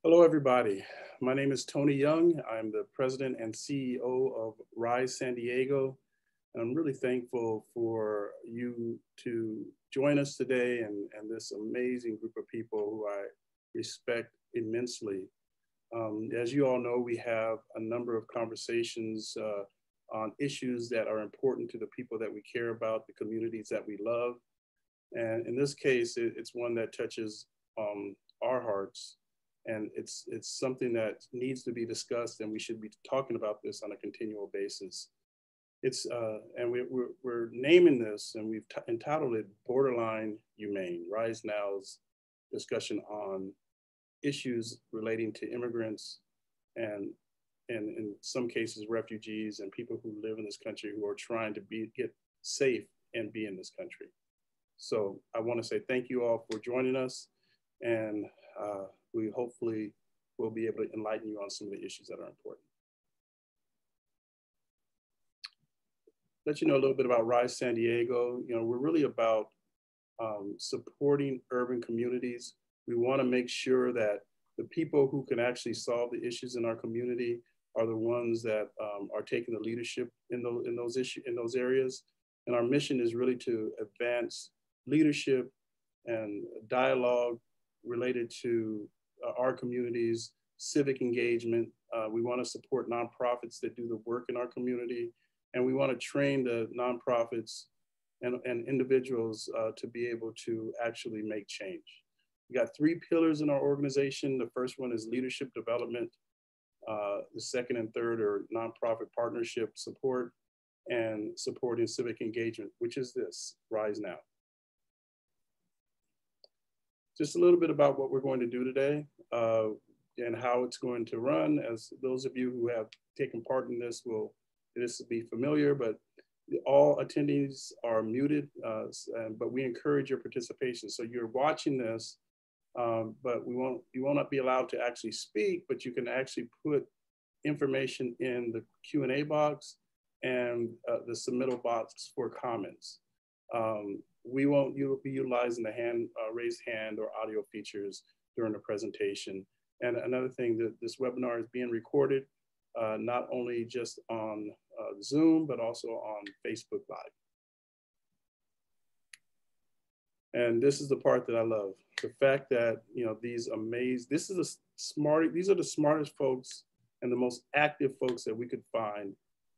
Hello, everybody. My name is Tony Young. I'm the president and CEO of Rise San Diego. I'm really thankful for you to join us today and this amazing group of people who I respect immensely. As you all know, we have a number of conversations on issues that are important to the people that we care about, the communities that we love. And in this case, it's one that touches our hearts, and it's something that needs to be discussed, and we should be talking about this on a continual basis. It's and we're naming this, and we've entitled it "Borderline Humane." Rise Now's discussion on issues relating to immigrants and in some cases refugees and people who live in this country who are trying to get safe and be in this country. So I want to say thank you all for joining us, and we hopefully will be able to enlighten you on some of the issues that are important. Let you know a little bit about Rise San Diego. You know, we're really about supporting urban communities. We want to make sure that the people who can actually solve the issues in our community are the ones that are taking the leadership in those areas. And our mission is really to advance leadership and dialogue related to our communities, civic engagement. We want to support nonprofits that do the work in our community. And we want to train the nonprofits and individuals to be able to actually make change. We got 3 pillars in our organization. The first one is leadership development. The second and third are nonprofit partnership support and supporting civic engagement, which is this, Rise Now. Just a little bit about what we're going to do today and how it's going to run. As those of you who have taken part in this will be familiar, but all attendees are muted, but we encourage your participation. So you're watching this, but you will not be allowed to actually speak, but you can actually put information in the Q&A box and the submittal box for comments. You'll be utilizing the raised hand or audio features during the presentation. And another thing, that this webinar is being recorded, not only just on Zoom, but also on Facebook Live. And this is the part that I love. The fact that, you know, these are the smartest folks and the most active folks that we could find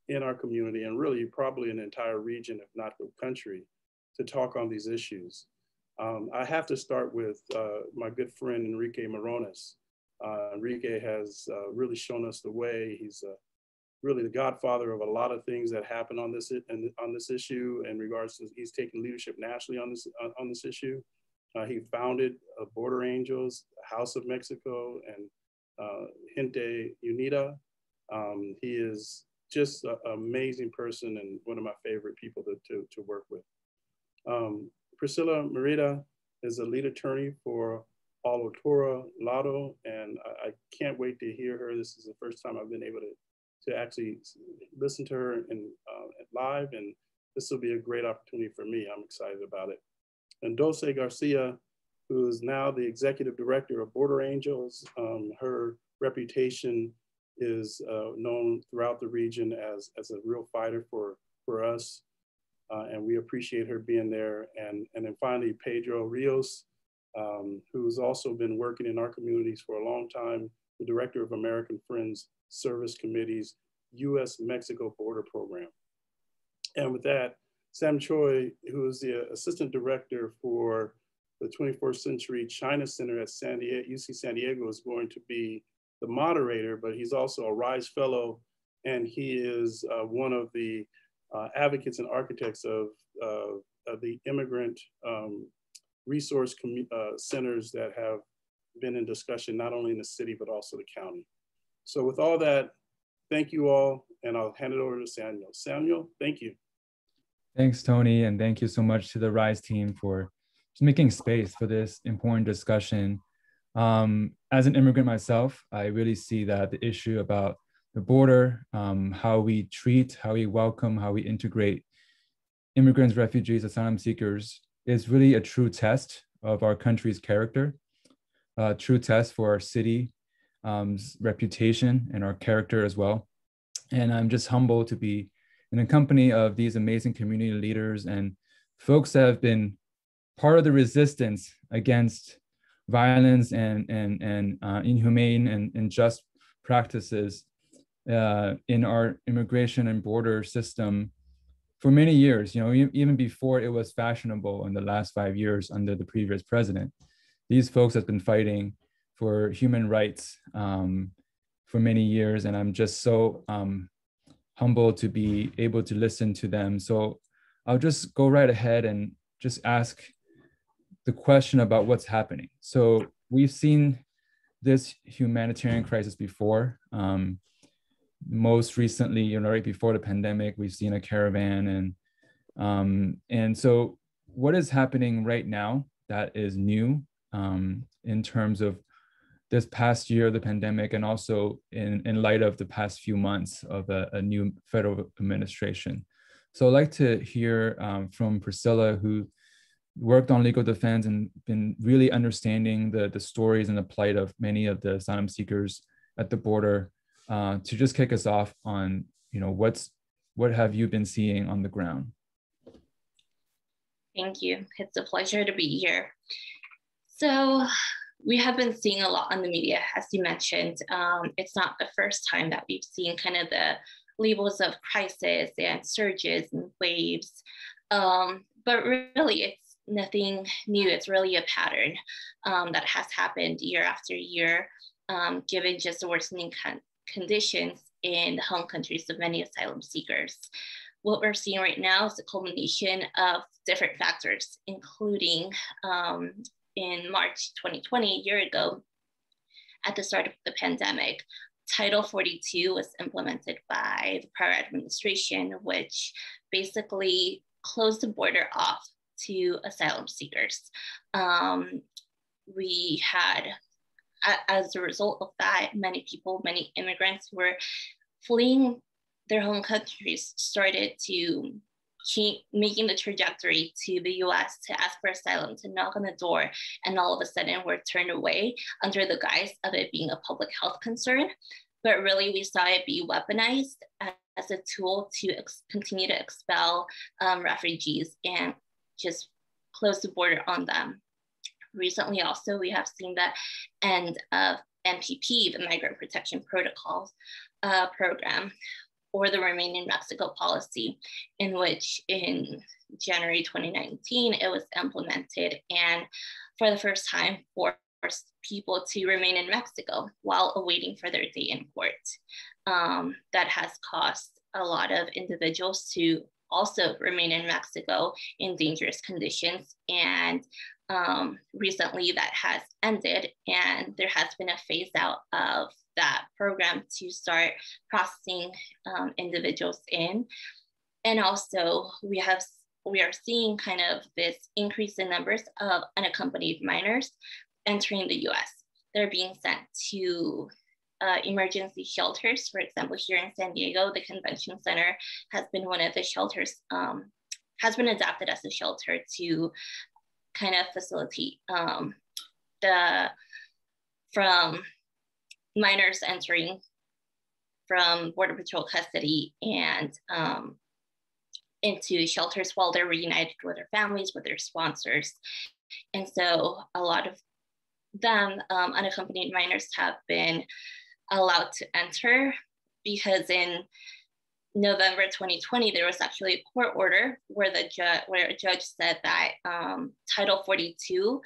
in our community, and really probably an entire region, if not the country, to talk on these issues. I have to start with my good friend, Enrique Morones. Enrique has really shown us the way. He's really the godfather of a lot of things that happen on this issue in regards to, he's taking leadership nationally on this issue. He founded Border Angels, House of Mexico, and Gente Unida. He is just an amazing person and one of my favorite people to work with. Priscilla Merida is a lead attorney for Olotura Lado, and I can't wait to hear her. This is the first time I've been able to actually listen to her live, and this will be a great opportunity for me. I'm excited about it. And Dulce Garcia, who is now the executive director of Border Angels. Her reputation is known throughout the region as a real fighter for us. And we appreciate her being there. And then finally, Pedro Rios, who's also been working in our communities for a long time, the director of American Friends Service Committee's U.S.-Mexico Border Program. And with that, Sam Choi, who is the assistant director for the 21st Century China Center at UC San Diego, is going to be the moderator, but he's also a RISE Fellow, and he is one of the advocates and architects of the immigrant resource centers that have been in discussion, not only in the city, but also the county. So with all that, thank you all, and I'll hand it over to Samuel. Samuel, thank you. Thanks, Tony, and thank you so much to the RISE team for just making space for this important discussion. As an immigrant myself, I really see that the issue about the border, how we treat, how we welcome, how we integrate immigrants, refugees, asylum seekers is really a true test of our country's character, a true test for our city reputation and our character as well. And I'm just humbled to be in the company of these amazing community leaders and folks that have been part of the resistance against violence and inhumane and unjust practices in our immigration and border system for many years, even before it was fashionable in the last 5 years under the previous president. These folks have been fighting for human rights for many years, and I'm just so humbled to be able to listen to them. So I'll just go right ahead and just ask the question about what's happening. So we've seen this humanitarian crisis before. Most recently, right before the pandemic, we've seen a caravan, and so what is happening right now that is new in terms of this past year of the pandemic, and also in light of the past few months of a new federal administration. So I'd like to hear from Priscilla, who worked on legal defense and been really understanding the stories and the plight of many of the asylum seekers at the border, to just kick us off on, what have you been seeing on the ground? Thank you. It's a pleasure to be here. So we have been seeing a lot on the media, as you mentioned. It's not the first time that we've seen kind of the labels of crisis and surges and waves, but really it's nothing new. It's really a pattern that has happened year after year, given just the worsening conditions in the home countries of many asylum seekers. What we're seeing right now is a culmination of different factors, including in March 2020, a year ago, at the start of the pandemic, Title 42 was implemented by the prior administration, which basically closed the border off to asylum seekers. We had, as a result of that, many immigrants who were fleeing their home countries started to keep making the trajectory to the US to ask for asylum, to knock on the door, and all of a sudden we're turned away under the guise of it being a public health concern. But really we saw it be weaponized as a tool to continue to expel refugees and just close the border on them. Recently also, we have seen the end of MPP, the Migrant Protection Protocol program, or the Remain in Mexico policy, in which in January 2019, it was implemented, and for the first time forced people to remain in Mexico while awaiting for their day in court. That has caused a lot of individuals to also remain in Mexico in dangerous conditions, and recently that has ended, and there has been a phase out of that program to start processing individuals in. And also we are seeing kind of this increase in numbers of unaccompanied minors entering the US. They're being sent to emergency shelters. For example, here in San Diego, the Convention Center has been one of the shelters, has been adapted as a shelter to kind of facilitate from minors entering from Border Patrol custody and into shelters while they're reunited with their families, with their sponsors. And so a lot of them, unaccompanied minors, have been allowed to enter, because in November 2020, there was actually a court order where a judge said that Title 42,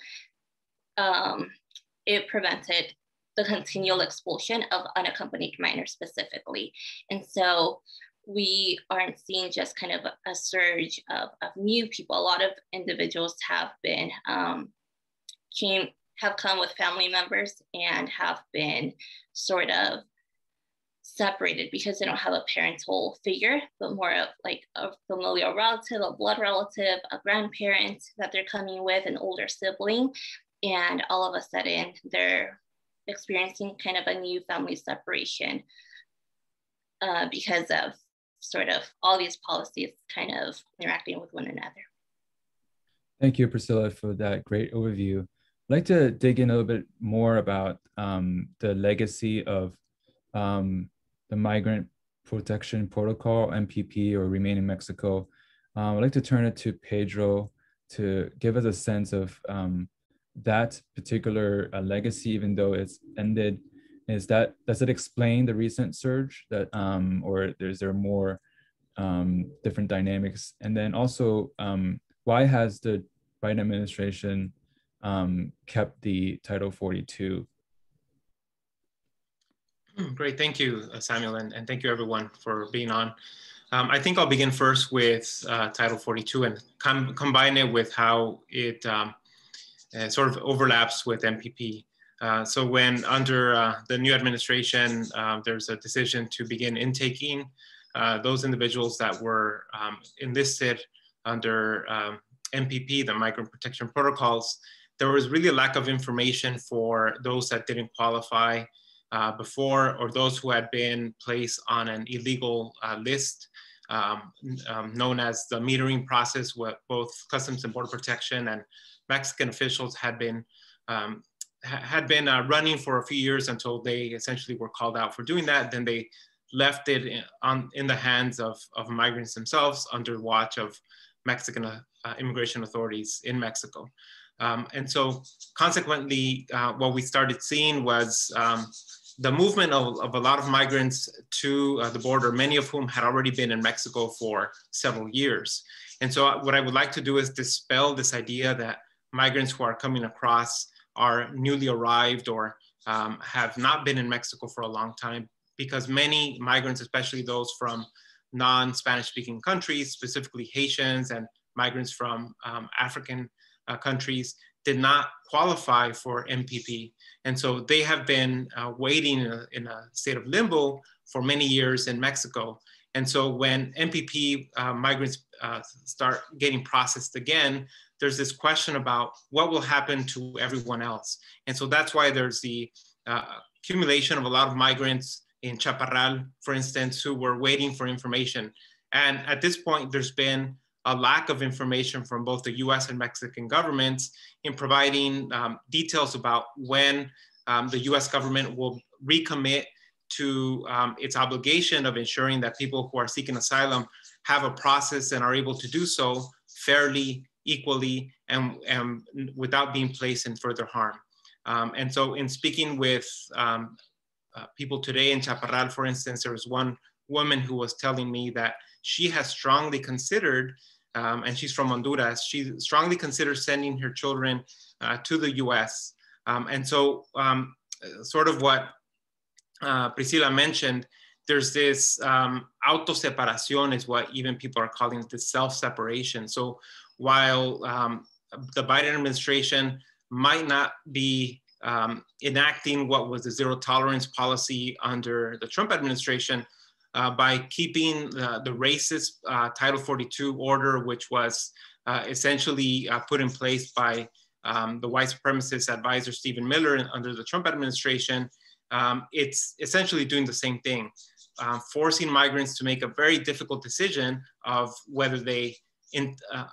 it prevented the continual expulsion of unaccompanied minors specifically. And so we aren't seeing just kind of a surge of new people. A lot of individuals have been, have come with family members and have been sort of separated because they don't have a parental figure, but more of like a familial relative, a blood relative, a grandparent that they're coming with, an older sibling. And all of a sudden they're experiencing kind of a new family separation because of sort of all these policies kind of interacting with one another. Thank you, Priscilla, for that great overview. I'd like to dig in a little bit more about the legacy of the Migrant Protection Protocol, MPP, or Remain in Mexico. I'd like to turn it to Pedro to give us a sense of that particular legacy, even though it's ended. Does it explain the recent surge that, or is there more different dynamics? And then also, why has the Biden administration kept the Title 42? Great, thank you, Samuel, and thank you everyone for being on. I think I'll begin first with Title 42 and combine it with how it sort of overlaps with MPP. So when under the new administration, there's a decision to begin intaking those individuals that were enlisted under MPP, the Migrant Protection Protocols, there was really a lack of information for those that didn't qualify before, or those who had been placed on an illegal list, known as the metering process, where both Customs and Border Protection and Mexican officials had been running for a few years until they essentially were called out for doing that. Then they left it in the hands of migrants themselves under watch of Mexican immigration authorities in Mexico. And so consequently, what we started seeing was the movement of a lot of migrants to the border, many of whom had already been in Mexico for several years. And so what I would like to do is dispel this idea that migrants who are coming across are newly arrived or have not been in Mexico for a long time, because many migrants, especially those from non-Spanish speaking countries, specifically Haitians and migrants from African countries, did not qualify for MPP. And so they have been waiting in a state of limbo for many years in Mexico. And so when MPP migrants start getting processed again, there's this question about what will happen to everyone else. And so that's why there's the accumulation of a lot of migrants in Chaparral, for instance, who were waiting for information. And at this point, there's been a lack of information from both the US and Mexican governments in providing details about when the US government will recommit to its obligation of ensuring that people who are seeking asylum have a process and are able to do so fairly, equally, and without being placed in further harm. And so in speaking with people today in Chaparral, for instance, there was one woman who was telling me that she has strongly considered, and she's from Honduras, she strongly considered sending her children to the US. And so sort of what Priscilla mentioned, there's this autoseparación is what even people are calling it, the self-separation. So while the Biden administration might not be enacting what was the zero tolerance policy under the Trump administration, by keeping the racist Title 42 order, which was essentially put in place by the white supremacist advisor Stephen Miller under the Trump administration, it's essentially doing the same thing, forcing migrants to make a very difficult decision of whether they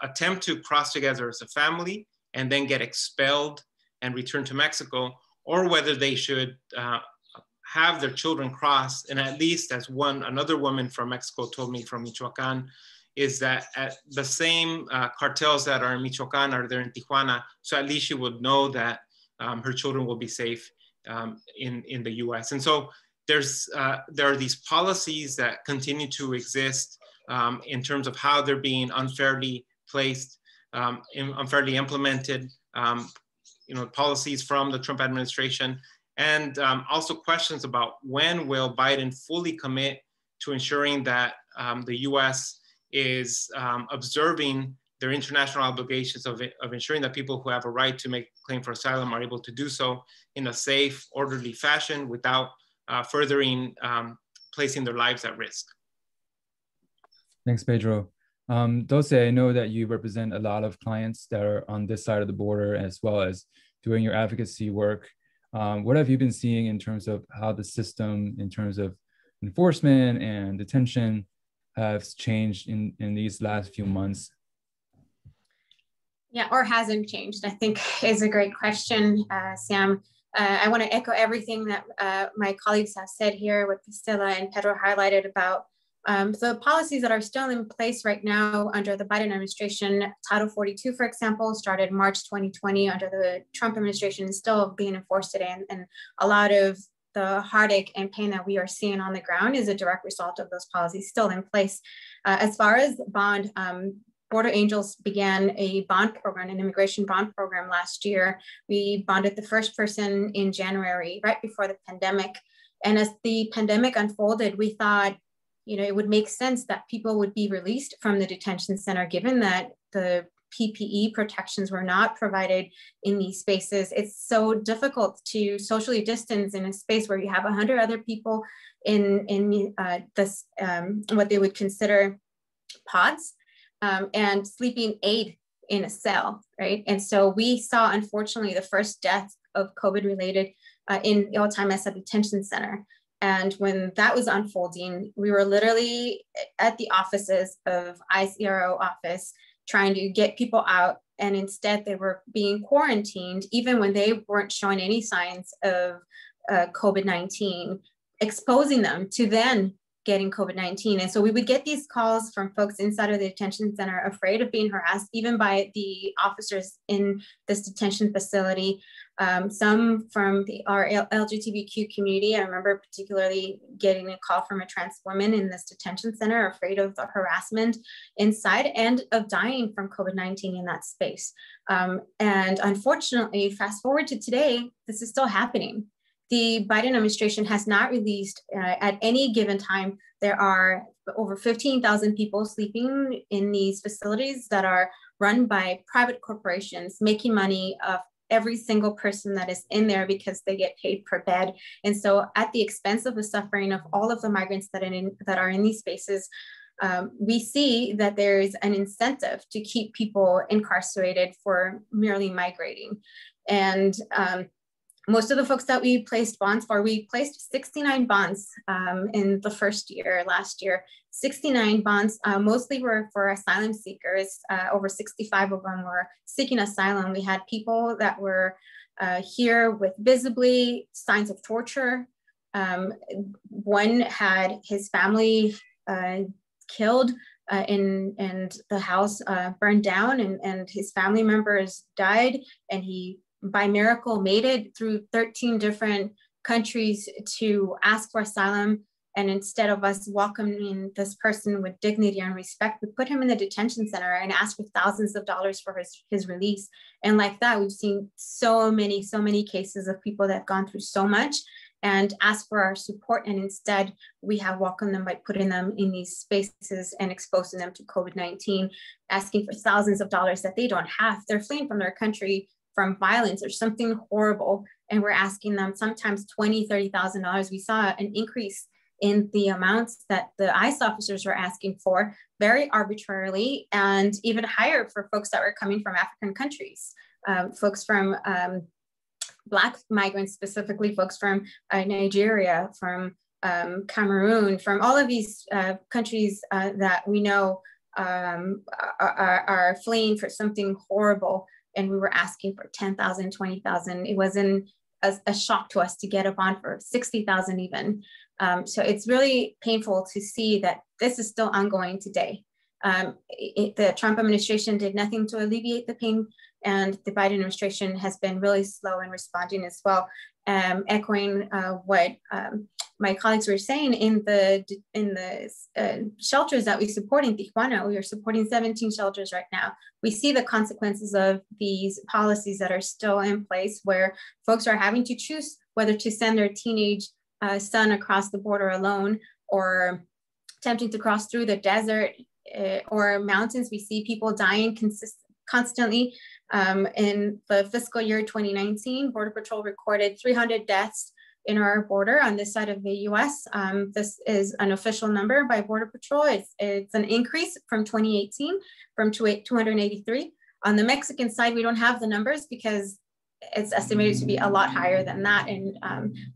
attempt to cross together as a family and then get expelled and return to Mexico, or whether they should have their children cross. And at least as another woman from Mexico told me from Michoacan, is that the same cartels that are in Michoacan are there in Tijuana. So at least she would know that her children will be safe in the US. And so there are these policies that continue to exist in terms of how they're being unfairly placed, unfairly implemented, policies from the Trump administration, and also questions about when will Biden fully commit to ensuring that the US is observing their international obligations of ensuring that people who have a right to make a claim for asylum are able to do so in a safe, orderly fashion without furthering placing their lives at risk. Thanks, Pedro. Dulce, I know that you represent a lot of clients that are on this side of the border, as well as doing your advocacy work. What have you been seeing in terms of how the system, in terms of enforcement and detention, has changed in these last few months? Yeah, or hasn't changed, I think is a great question, Sam. I want to echo everything that my colleagues have said here, what Priscilla and Pedro highlighted about the policies that are still in place right now under the Biden administration. Title 42, for example, started March 2020 under the Trump administration, is still being enforced today. And a lot of the heartache and pain that we are seeing on the ground is a direct result of those policies still in place. As far as bond, Border Angels began a bond program, an immigration bond program last year. We bonded the first person in January, right before the pandemic. And as the pandemic unfolded, we thought, you know, it would make sense that people would be released from the detention center, given that the PPE protections were not provided in these spaces. It's so difficult to socially distance in a space where you have 100 other people in this, what they would consider pods. And sleeping aid in a cell, right? And so we saw, unfortunately, the first death of COVID-related in Ill-Time Mesa Detention Center. And when that was unfolding, we were literally at the offices of ICRO office trying to get people out. And instead they were being quarantined, even when they weren't showing any signs of COVID-19, exposing them to then getting COVID-19. And so we would get these calls from folks inside of the detention center, afraid of being harassed, even by the officers in this detention facility. Some from our LGBTQ community. I remember particularly getting a call from a trans woman in this detention center, afraid of the harassment inside and of dying from COVID-19 in that space. And unfortunately, fast forward to today, this is still happening. The Biden administration has not released at any given time. There are over 15,000 people sleeping in these facilities that are run by private corporations, making money off every single person that is in there because they get paid per bed. And so at the expense of the suffering of all of the migrants that are in these spaces, we see that there is an incentive to keep people incarcerated for merely migrating. And most of the folks that we placed bonds for, we placed 69 bonds in the first year, last year. 69 bonds, mostly were for asylum seekers. Over 65 of them were seeking asylum. We had people that were here with visibly signs of torture. One had his family killed and the house burned down, and his family members died, and he by miracle made it through 13 different countries to ask for asylum. And instead of us welcoming this person with dignity and respect, we put him in the detention center and asked for thousands of dollars for his release. And like that, we've seen so many cases of people that have gone through so much and asked for our support. And instead, we have welcomed them by putting them in these spaces and exposing them to COVID-19, asking for thousands of dollars that they don't have. They're fleeing from their country from violence or something horrible. And we're asking them sometimes $20,000, $30,000. We saw an increase in the amounts that the ICE officers were asking for, very arbitrarily, and even higher for folks that were coming from African countries, folks from Black migrants, specifically folks from Nigeria, from Cameroon, from all of these countries that we know are fleeing for something horrible. And we were asking for 10,000, 20,000. It wasn't a shock to us to get a bond for 60,000 even. So it's really painful to see that this is still ongoing today. The Trump administration did nothing to alleviate the pain, and the Biden administration has been really slow in responding as well. Echoing what my colleagues were saying, in the shelters that we support in Tijuana, we are supporting 17 shelters right now. We see the consequences of these policies that are still in place, where folks are having to choose whether to send their teenage son across the border alone, or attempting to cross through the desert or mountains. We see people dying constantly. In the fiscal year 2019, Border Patrol recorded 300 deaths in our border on this side of the US. This is an official number by Border Patrol. It's an increase from 2018, from 283. On the Mexican side, we don't have the numbers because it's estimated to be a lot higher than that. And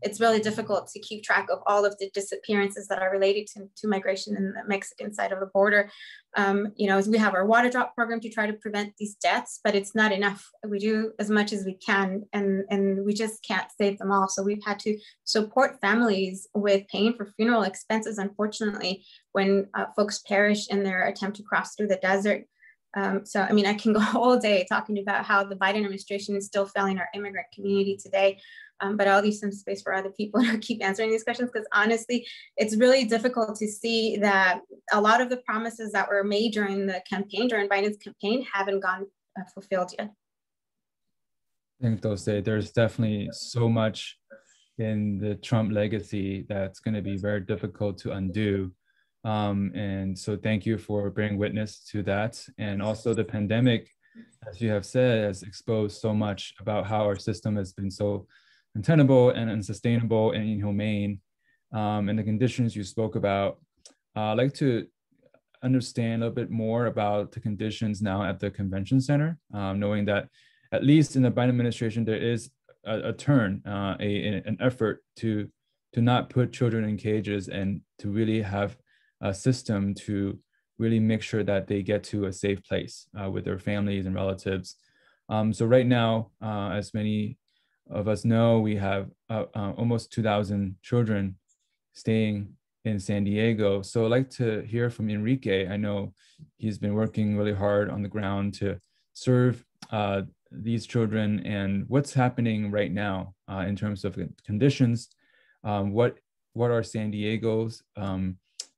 it's really difficult to keep track of all of the disappearances that are related to migration in the Mexican side of the border. You know, we have our water drop program to try to prevent these deaths, but it's not enough. We do as much as we can, and we just can't save them all. So we've had to support families with paying for funeral expenses, unfortunately, when folks perish in their attempt to cross through the desert. So, I mean, I can go all day talking about how the Biden administration is still failing our immigrant community today, but I'll leave some space for other people to keep answering these questions, because honestly, it's really difficult to see that a lot of the promises that were made during the campaign, during Biden's campaign, haven't gone fulfilled yet. I think they'll say there's definitely so much in the Trump legacy that's going to be very difficult to undo. And so thank you for bearing witness to that. And also the pandemic, as you have said, has exposed so much about how our system has been so untenable and unsustainable and inhumane, and the conditions you spoke about. I'd like to understand a little bit more about the conditions now at the convention center, knowing that at least in the Biden administration, there is a turn, an effort to not put children in cages and to really have a system to really make sure that they get to a safe place with their families and relatives. So right now, as many of us know, we have almost 2,000 children staying in San Diego. So I'd like to hear from Enrique. I know he's been working really hard on the ground to serve these children, and what's happening right now in terms of conditions. What are San Diego's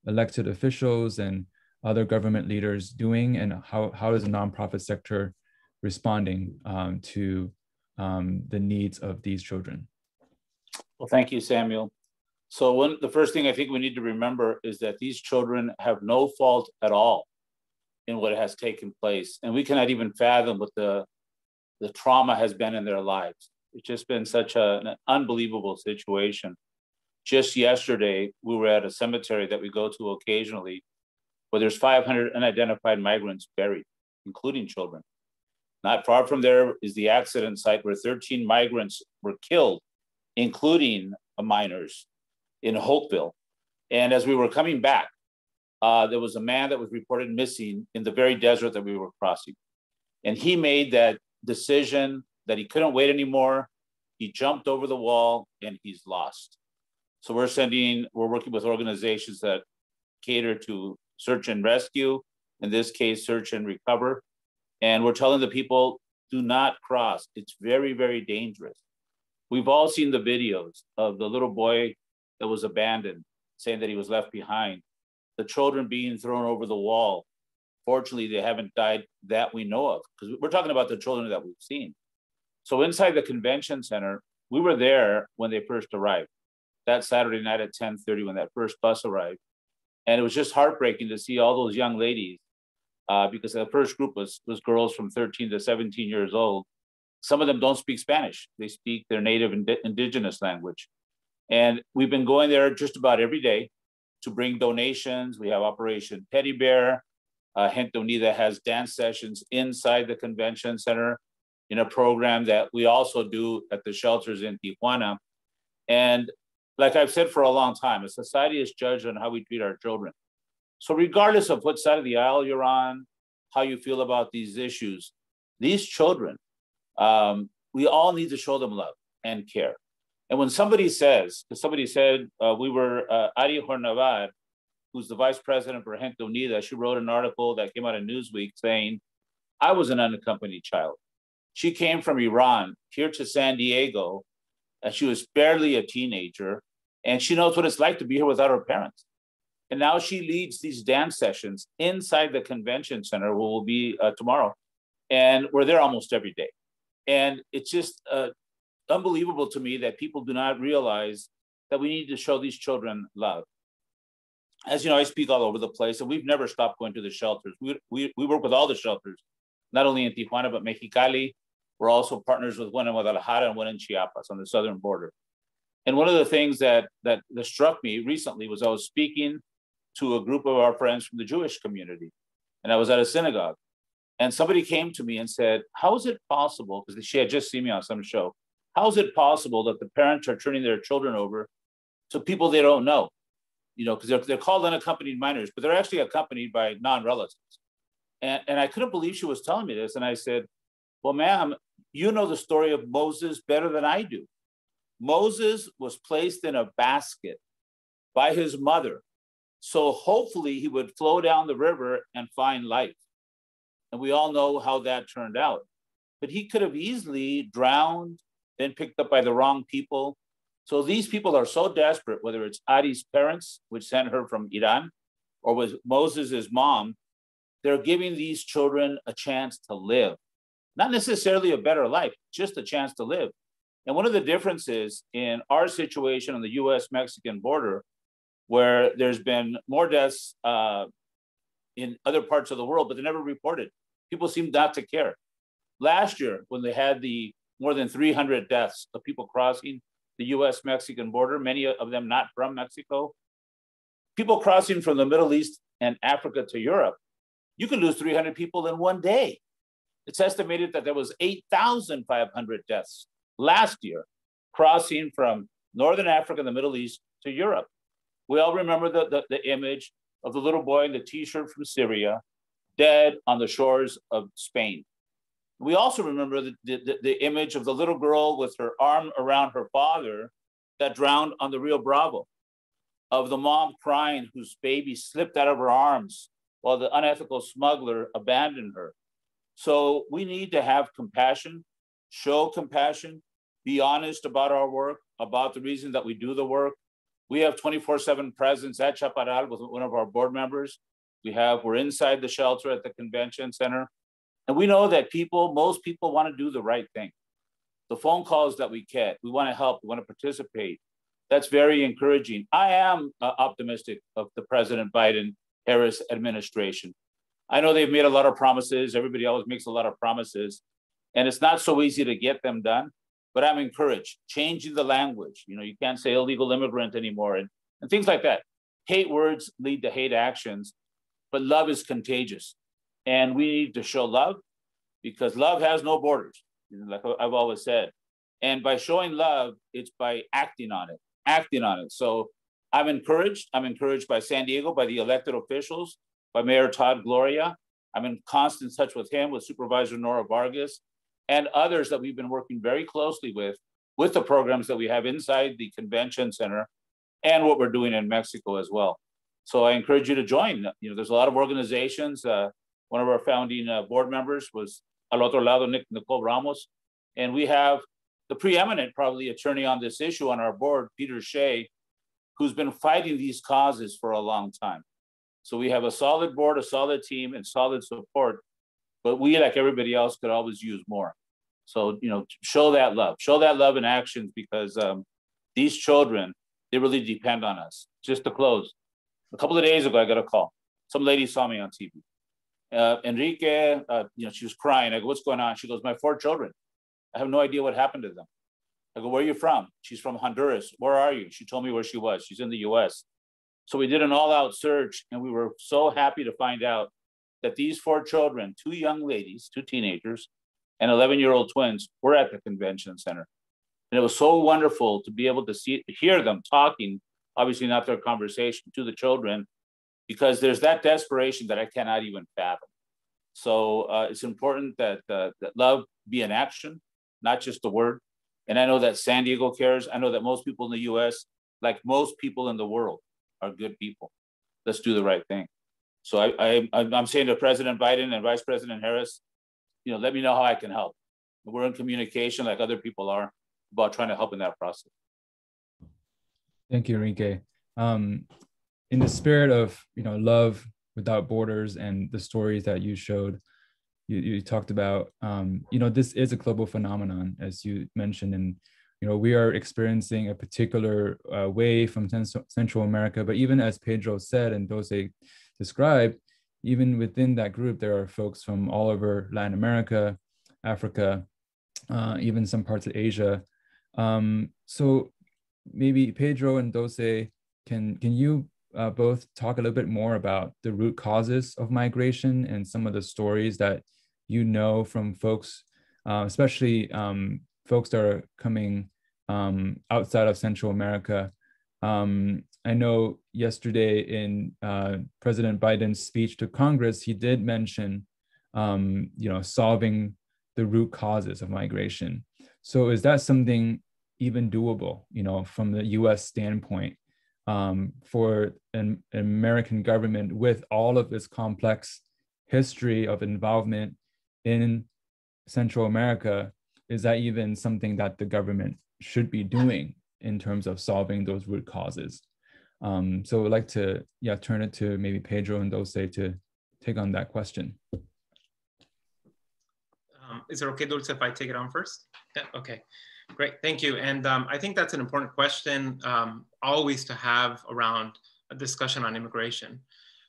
elected officials and other government leaders doing, and how is the nonprofit sector responding to the needs of these children? Well, thank you, Samuel. So the first thing I think we need to remember is that these children have no fault at all in what has taken place. And we cannot even fathom what the trauma has been in their lives. It's just been such an unbelievable situation. Just yesterday, we were at a cemetery that we go to occasionally, where there's 500 unidentified migrants buried, including children. Not far from there is the accident site where 13 migrants were killed, including minors in Hopeville. And as we were coming back, there was a man that was reported missing in the very desert that we were crossing. And he made that decision that he couldn't wait anymore. He jumped over the wall and he's lost. So we're working with organizations that cater to search and rescue, in this case, search and recover. And we're telling the people, do not cross. It's very, very dangerous. We've all seen the videos of the little boy that was abandoned, saying that he was left behind, the children being thrown over the wall. Fortunately, they haven't died that we know of, because we're talking about the children that we've seen. So inside the convention center, we were there when they first arrived, that Saturday night at 10:30 when that first bus arrived. And it was just heartbreaking to see all those young ladies, because the first group was girls from 13 to 17 years old. Some of them don't speak Spanish. They speak their native indigenous language. And we've been going there just about every day to bring donations. We have Operation Teddy Bear. Gente Unida has dance sessions inside the convention center in a program that we also do at the shelters in Tijuana. And like I've said for a long time, a society is judged on how we treat our children. So regardless of what side of the aisle you're on, how you feel about these issues, these children, we all need to show them love and care. And when somebody says, because somebody said, Ari Hornavar, who's the vice president for Gente Unida, she wrote an article that came out of Newsweek saying, I was an unaccompanied child. She came from Iran here to San Diego, and she was barely a teenager, and she knows what it's like to be here without her parents. And now she leads these dance sessions inside the convention center, where we'll be tomorrow. And we're there almost every day. And it's just unbelievable to me that people do not realize that we need to show these children love. As you know, I speak all over the place, and we've never stopped going to the shelters. We work with all the shelters, not only in Tijuana, but Mexicali. We're also partners with one in Guadalajara and one in Chiapas on the southern border. And one of the things that struck me recently was I was speaking to a group of our friends from the Jewish community, and I was at a synagogue. And somebody came to me and said, how is it possible, because she had just seen me on some show, how is it possible that the parents are turning their children over to people they don't know? You know, because they're called unaccompanied minors, but they're actually accompanied by non-relatives. And I couldn't believe she was telling me this. And I said, well, ma'am, you know the story of Moses better than I do. Moses was placed in a basket by his mother. So hopefully he would flow down the river and find life. And we all know how that turned out. But he could have easily drowned, been picked up by the wrong people. So these people are so desperate, whether it's Ari's parents, which sent her from Iran, or with Moses's mom, they're giving these children a chance to live. Not necessarily a better life, just a chance to live. And one of the differences in our situation on the US-Mexican border, where there's been more deaths in other parts of the world, but they're never reported. People seem not to care. Last year, when they had the more than 300 deaths of people crossing the US-Mexican border, many of them not from Mexico, people crossing from the Middle East and Africa to Europe, you can lose 300 people in one day. It's estimated that there was 8,500 deaths last year crossing from Northern Africa and the Middle East to Europe. We all remember the image of the little boy in the t-shirt from Syria, dead on the shores of Spain. We also remember the image of the little girl with her arm around her father that drowned on the Rio Bravo, of the mom crying whose baby slipped out of her arms while the unethical smuggler abandoned her. So we need to have compassion, show compassion, be honest about our work, about the reason that we do the work. We have 24/7 presence at Chaparral with one of our board members. We're inside the shelter at the convention center. And we know that most people want to do the right thing. The phone calls that we get, we want to help, we want to participate. That's very encouraging. I am optimistic of the President Biden-Harris administration. I know they've made a lot of promises. Everybody always makes a lot of promises. And it's not so easy to get them done, but I'm encouraged. Changing the language. You know, you can't say illegal immigrant anymore and things like that. Hate words lead to hate actions, but love is contagious. And we need to show love because love has no borders, like I've always said. And by showing love, it's by acting on it. So I'm encouraged. I'm encouraged by San Diego, by the elected officials, by Mayor Todd Gloria. I'm in constant touch with him, with Supervisor Nora Vargas, and others that we've been working very closely with the programs that we have inside the convention center and what we're doing in Mexico as well. So I encourage you to join. You know, there's a lot of organizations. One of our founding board members was Al Otro Lado, Nicole Ramos. And we have the preeminent probably attorney on this issue on our board, Peter Shea, who's been fighting these causes for a long time. So we have a solid board, a solid team, and solid support, but we, like everybody else, could always use more. So, you know, show that love in actions because these children, they really depend on us. Just to close, a couple of days ago, I got a call. Some lady saw me on TV. Enrique, you know, she was crying. I go, what's going on? She goes, my 4 children. I have no idea what happened to them. I go, where are you from? She's from Honduras. Where are you? She told me where she was. She's in the US. So we did an all-out search and we were so happy to find out that these 4 children, 2 young ladies, 2 teenagers, and 11-year-old twins were at the convention center. And it was so wonderful to be able to hear them talking, obviously not their conversation, to the children, because there's that desperation that I cannot even fathom. So it's important that love be an action, not just a word. And I know that San Diego cares. I know that most people in the US, like most people in the world, are good people. Let's do the right thing. So I'm saying to President Biden and Vice President Harris, you know, let me know how I can help. We're in communication like other people are about trying to help in that process. Thank you, Enrique. In the spirit of, you know, love without borders and the stories that you showed, you talked about, you know, this is a global phenomenon, as you mentioned, and, you know, we are experiencing a particular wave from Central America, but even as Pedro said and Dose described, even within that group, there are folks from all over Latin America, Africa, even some parts of Asia. So maybe Pedro and Dose, can you both talk a little bit more about the root causes of migration and some of the stories that you know from folks, especially folks that are coming outside of Central America. I know yesterday in President Biden's speech to Congress, he did mention, solving the root causes of migration. So is that something even doable, from the U.S. standpoint, for an American government with all of its complex history of involvement in Central America? Is that even something that the government should be doing in terms of solving those root causes? So I'd like to turn it to maybe Pedro and Dulce to take on that question. Is it okay, Dulce, if I take it on first? Yeah, okay, great, thank you. And I think that's an important question always to have around a discussion on immigration,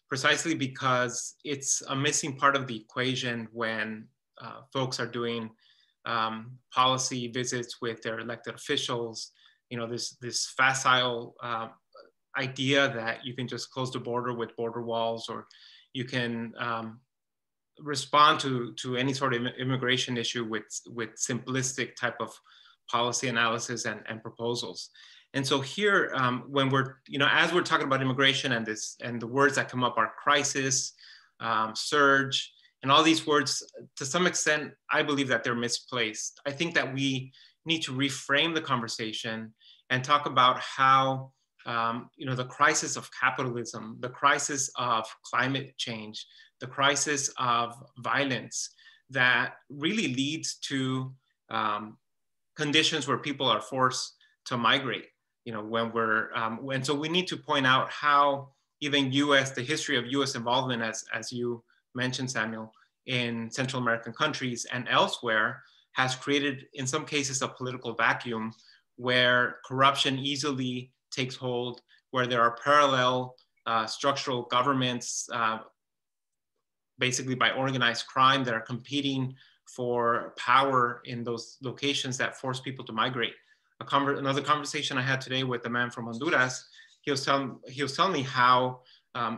precisely because it's a missing part of the equation when folks are doing policy visits with their elected officials. This facile idea that you can just close the border with border walls, or you can respond to any sort of immigration issue with simplistic type of policy analysis and proposals. And so here, when we're, as we're talking about immigration and the words that come up are crisis, surge, and all these words, to some extent, I believe that they're misplaced. I think that we need to reframe the conversation and talk about how, the crisis of capitalism, the crisis of climate change, the crisis of violence that really leads to conditions where people are forced to migrate. And so we need to point out how even the history of US involvement, as you mentioned, Samuel, in Central American countries and elsewhere, has created, in some cases, a political vacuum where corruption easily takes hold, where there are parallel structural governments, basically by organized crime, that are competing for power in those locations that force people to migrate. Another conversation I had today with a man from Honduras, he was telling me how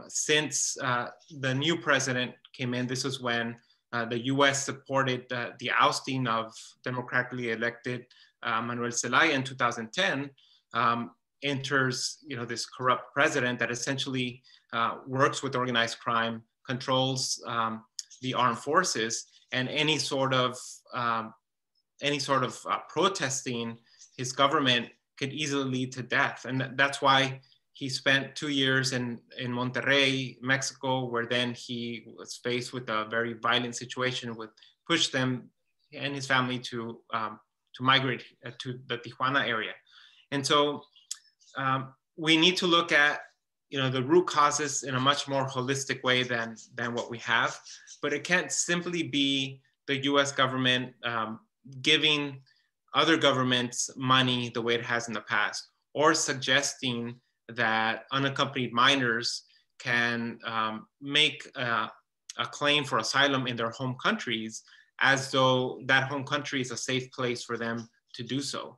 since the new president came in, this was when the US supported the ousting of democratically elected Manuel Zelaya in 2010, enters this corrupt president that essentially works with organized crime, controls the armed forces, and any sort of protesting his government could easily lead to death. And that's why he spent 2 years in Monterrey, Mexico, where then he was faced with a very violent situation, which pushed them and his family to migrate to the Tijuana area. And so we need to look at the root causes in a much more holistic way than what we have. But it can't simply be the US government giving other governments money the way it has in the past, or suggesting that unaccompanied minors can make a claim for asylum in their home countries as though that home country is a safe place for them to do so.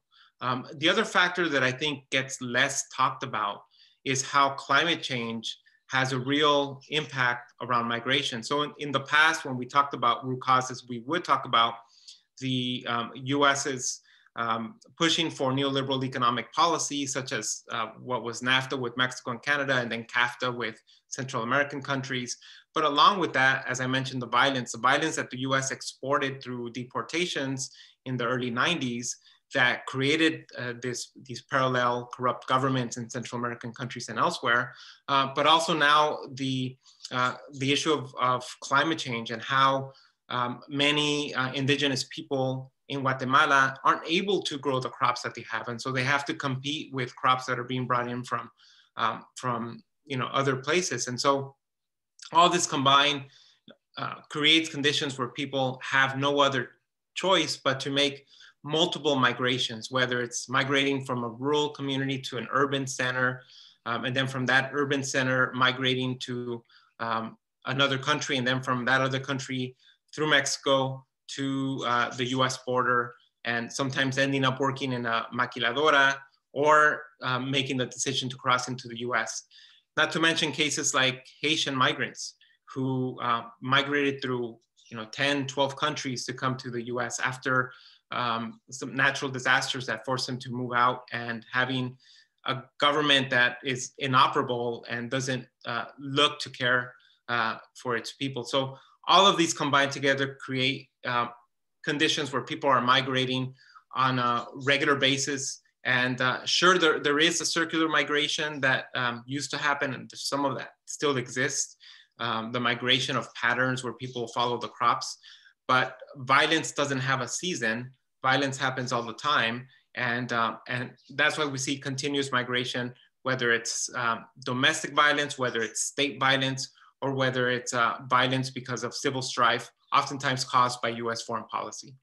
The other factor that I think gets less talked about is how climate change has a real impact around migration. So in the past, when we talked about root causes, we would talk about the US's pushing for neoliberal economic policy, such as what was NAFTA with Mexico and Canada, and then CAFTA with Central American countries. But along with that, as I mentioned, the violence that the US exported through deportations in the early 90s that created these parallel corrupt governments in Central American countries and elsewhere, but also now the issue of climate change and how many indigenous people in Guatemala aren't able to grow the crops that they have. And so they have to compete with crops that are being brought in from other places. And so all this combined creates conditions where people have no other choice but to make multiple migrations, whether it's migrating from a rural community to an urban center, and then from that urban center migrating to another country, and then from that other country through Mexico to the US border, and sometimes ending up working in a maquiladora or making the decision to cross into the US. Not to mention cases like Haitian migrants who migrated through 10, 12 countries to come to the US after some natural disasters that forced them to move out, and having a government that is inoperable and doesn't look to care for its people. So all of these combined together create conditions where people are migrating on a regular basis. And sure, there is a circular migration that used to happen, and some of that still exists. The migration of patterns where people follow the crops, but violence doesn't have a season. Violence happens all the time. And that's why we see continuous migration, whether it's domestic violence, whether it's state violence, or whether it's violence because of civil strife, oftentimes caused by US foreign policy.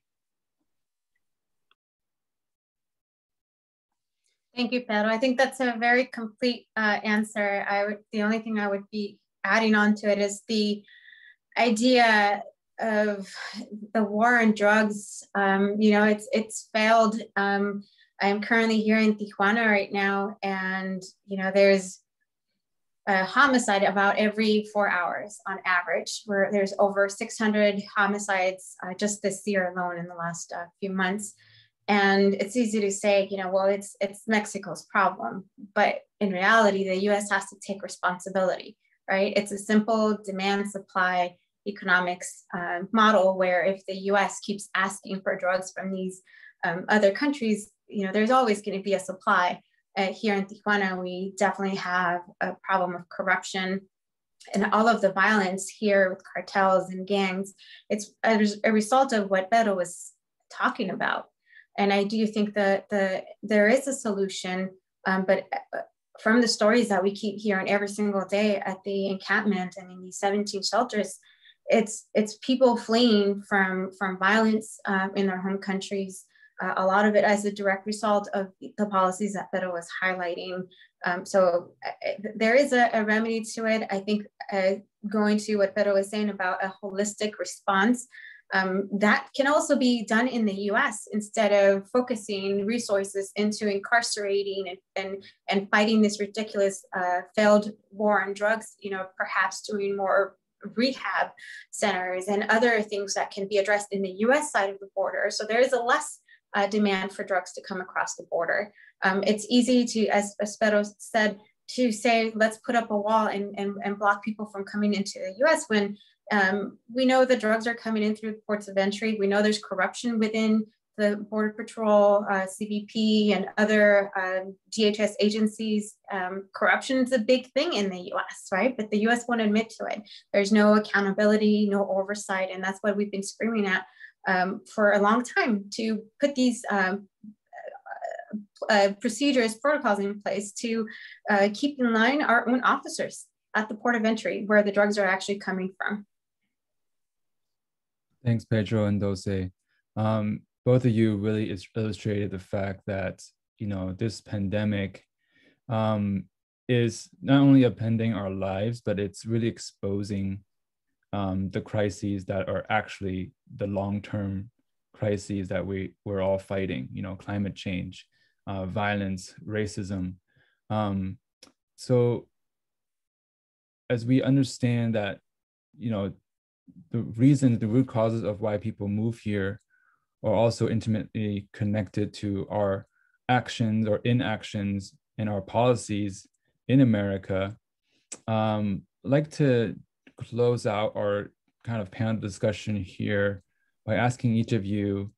Thank you, Pedro. I think that's a very complete answer. The only thing I would be adding on to it is the idea of the war on drugs. It's failed. I am currently here in Tijuana right now, and there's a homicide about every 4 hours on average, where there's over 600 homicides just this year alone in the last few months. And it's easy to say, well, it's Mexico's problem, but in reality, the US has to take responsibility, right? It's a simple demand supply economics model where if the US keeps asking for drugs from these other countries, there's always going to be a supply. Here in Tijuana, we definitely have a problem of corruption and all of the violence here with cartels and gangs. It's a result of what Pedro was talking about. And I do think that there is a solution, but from the stories that we keep hearing every single day at the encampment and in these 17 shelters, it's people fleeing from violence in their home countries. A lot of it as a direct result of the policies that Pedro was highlighting. So there is a remedy to it. I think going to what Pedro was saying about a holistic response, that can also be done in the US instead of focusing resources into incarcerating and fighting this ridiculous failed war on drugs, perhaps doing more rehab centers and other things that can be addressed in the US side of the border. So there is a less demand for drugs to come across the border. It's easy to, as Pedro said, to say, let's put up a wall and block people from coming into the US when we know the drugs are coming in through the ports of entry. We know there's corruption within the Border Patrol, CBP, and other DHS agencies. Corruption is a big thing in the US, right? But the US won't admit to it. There's no accountability, no oversight, and that's what we've been screaming at for a long time, to put these procedures, protocols in place to keep in line our own officers at the port of entry where the drugs are actually coming from. Thanks, Pedro and Dulce. Both of you really illustrated the fact that, this pandemic is not only upending our lives, but it's really exposing the crises that are actually the long-term crises that we're all fighting, climate change, violence, racism. So as we understand that, the root causes of why people move here are also intimately connected to our actions or inactions and our policies in America, I'd like to close out our kind of panel discussion here by asking each of you,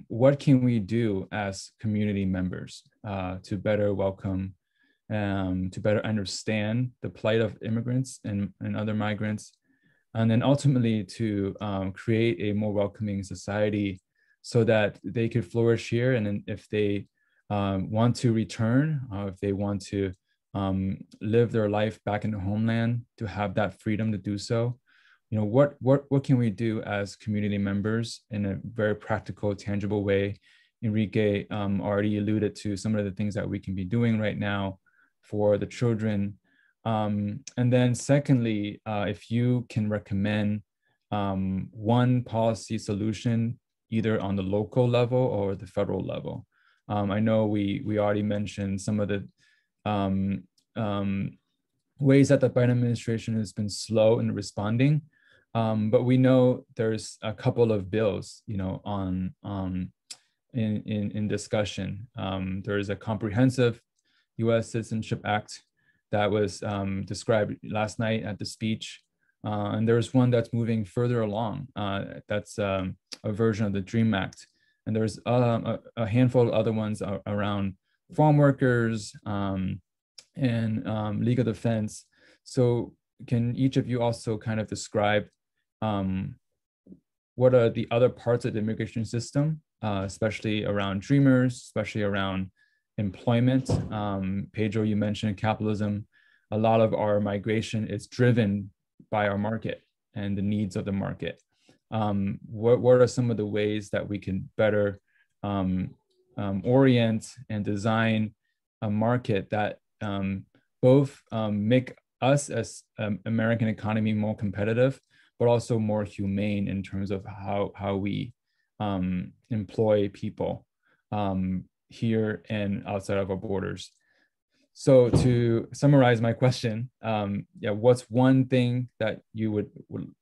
what can we do as community members to better welcome, to better understand the plight of immigrants and other migrants, and then ultimately to create a more welcoming society so that they could flourish here. And then if they want to return, if they want to live their life back in the homeland, to have that freedom to do so. What can we do as community members in a very practical, tangible way? Enrique already alluded to some of the things that we can be doing right now for the children. And then secondly, if you can recommend one policy solution, either on the local level or the federal level. I know we already mentioned some of the ways that the Biden administration has been slow in responding. But we know there's a couple of bills, you know, in discussion. There is a comprehensive U.S. Citizenship Act that was described last night at the speech. And there's one that's moving further along. That's a version of the DREAM Act. And there's a handful of other ones around farm workers and legal defense. So can each of you also kind of describe what are the other parts of the immigration system, especially around dreamers, especially around employment? Pedro, you mentioned capitalism. A lot of our migration is driven by our market and the needs of the market. What are some of the ways that we can better orient and design a market that both make us as American economy more competitive, but also more humane in terms of how we employ people here and outside of our borders? So to summarize my question, what's one thing that you would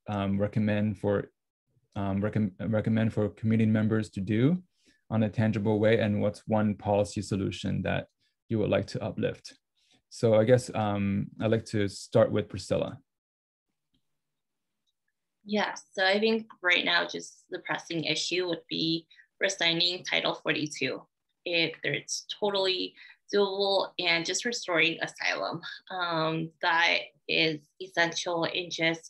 recommend for community members to do on a tangible way, and what's one policy solution that you would like to uplift? So I guess I'd like to start with Priscilla. Yeah, so I think right now just the pressing issue would be resigning Title 42. It's totally doable, and just restoring asylum. That is essential in just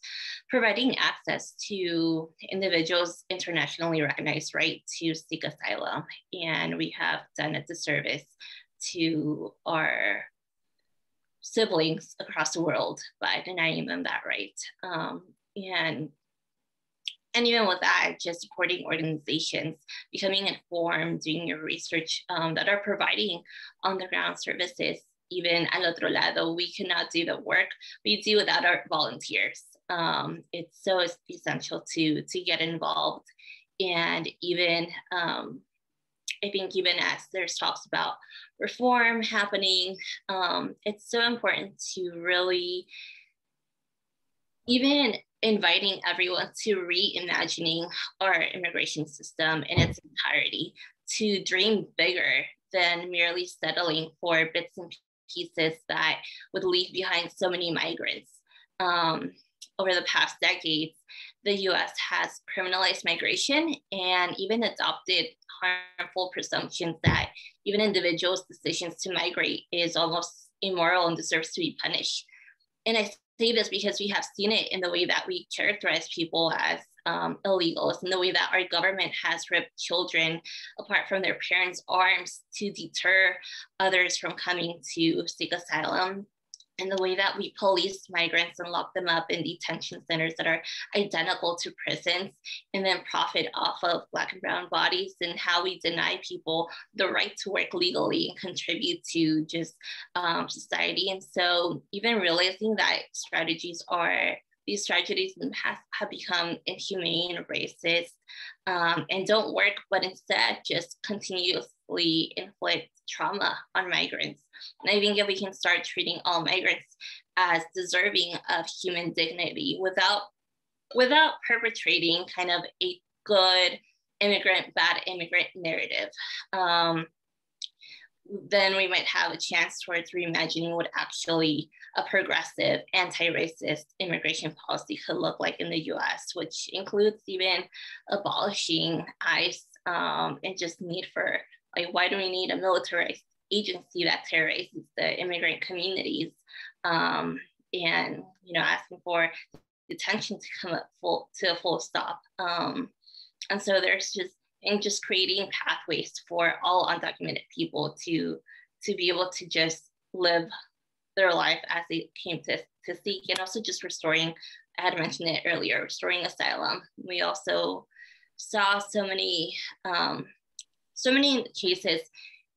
providing access to individuals' internationally recognized right to seek asylum. And we have done a disservice to our siblings across the world by denying them that right. And even with that, just supporting organizations, becoming informed, doing your research that are providing on-the-ground services. Even al otro lado, we cannot do the work we do without our volunteers. It's so essential to get involved. And even, I think even as there's talks about reform happening, it's so important to really even inviting everyone to reimagining our immigration system in its entirety, to dream bigger than merely settling for bits and pieces that would leave behind so many migrants. Over the past decades, the US has criminalized migration and even adopted harmful presumptions that even individuals' decisions to migrate is almost immoral and deserves to be punished. And I say this because we have seen it in the way that we characterize people as illegals, in the way that our government has ripped children apart from their parents' arms to deter others from coming to seek asylum, and the way that we police migrants and lock them up in detention centers that are identical to prisons, and then profit off of Black and brown bodies, and how we deny people the right to work legally and contribute to just society. And so even realizing that these strategies in the past have become inhumane, racist, and don't work, but instead just continuously inflict trauma on migrants. And I think if we can start treating all migrants as deserving of human dignity without perpetrating kind of a good immigrant, bad immigrant narrative, then we might have a chance towards reimagining what actually a progressive anti-racist immigration policy could look like in the US, which includes even abolishing ICE and just need for, like, why do we need a militarized agency that terrorizes the immigrant communities, and, you know, asking for detention to come up to a full stop. And so there's just creating pathways for all undocumented people to be able to just live their life as they came to seek, and also just restoring, I had mentioned it earlier, restoring asylum. We also saw so many cases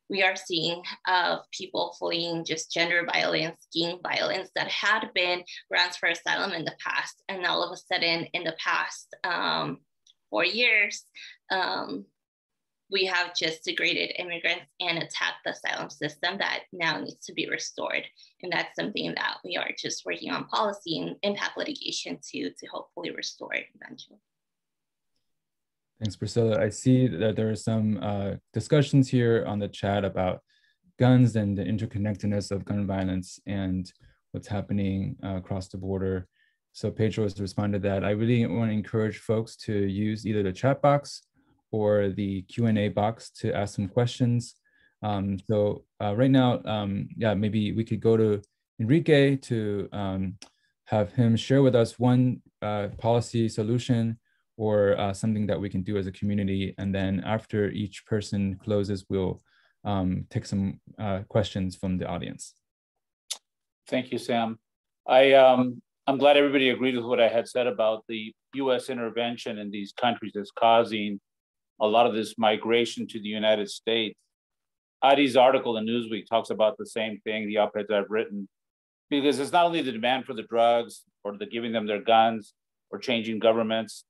we are seeing of people fleeing just gender violence, gang violence that had been grounds for asylum in the past. And all of a sudden in the past 4 years, we have just degraded immigrants and attacked the asylum system that now needs to be restored. And that's something that we are just working on policy and impact litigation to hopefully restore it eventually. Thanks, Priscilla. I see that there are some discussions here on the chat about guns and the interconnectedness of gun violence and what's happening across the border. So Pedro has responded that. I really want to encourage folks to use either the chat box or the Q&A box to ask some questions. Right now, yeah, maybe we could go to Enrique to have him share with us one policy solution or something that we can do as a community. And then after each person closes, we'll take some questions from the audience. Thank you, Sam. I'm glad everybody agreed with what I had said about the US intervention in these countries that's causing a lot of this migration to the United States. Adi's article in Newsweek talks about the same thing, the op-eds I've written, because it's not only the demand for the drugs or the giving them their guns or changing governments.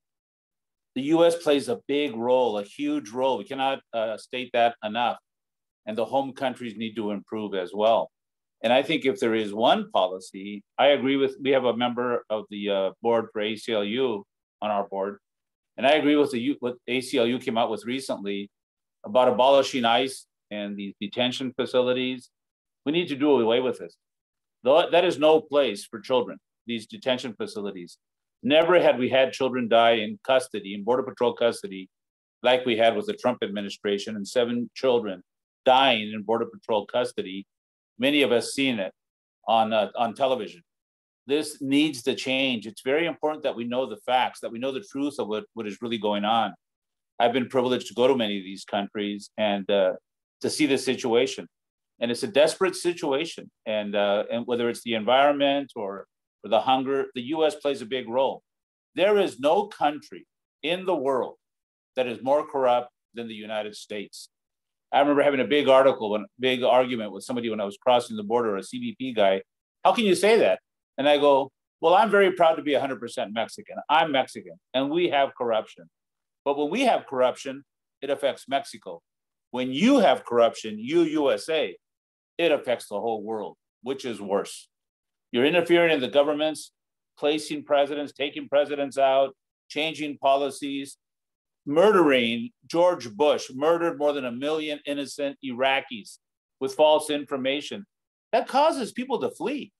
The US plays a big role, a huge role. We cannot state that enough. And the home countries need to improve as well. And I think if there is one policy, I agree with, we have a member of the board for ACLU on our board. And I agree with what ACLU came out with recently about abolishing ICE and these detention facilities. We need to do away with this. That is no place for children, these detention facilities. Never had we had children die in custody, in Border Patrol custody, like we had with the Trump administration, and 7 children dying in Border Patrol custody. Many of us seen it on television. This needs to change. It's very important that we know the facts, that we know the truth of what is really going on. I've been privileged to go to many of these countries and to see the situation. And it's a desperate situation. And whether it's the environment or the hunger, the US plays a big role. There is no country in the world that is more corrupt than the United States. I remember having a big argument with somebody when I was crossing the border, a CBP guy. How can you say that? And I go, well, I'm very proud to be 100% Mexican. I'm Mexican, and we have corruption. But when we have corruption, it affects Mexico. When you have corruption, USA, it affects the whole world, which is worse. You're interfering in the governments, placing presidents, taking presidents out, changing policies, murdering. George Bush murdered more than 1 million innocent Iraqis with false information. That causes people to flee.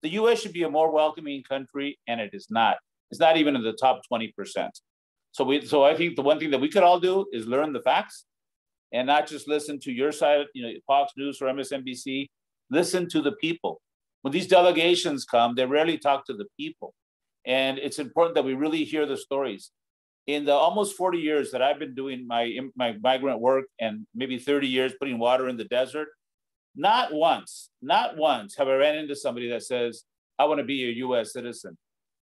The US should be a more welcoming country, and it is not. It's not even in the top 20%. So I think the one thing that we could all do is learn the facts and not just listen to your side, Fox News or MSNBC. Listen to the people. When these delegations come, they rarely talk to the people. And it's important that we really hear the stories. In the almost 40 years that I've been doing my migrant work, and maybe 30 years putting water in the desert, not once have I ran into somebody that says, I want to be a US citizen.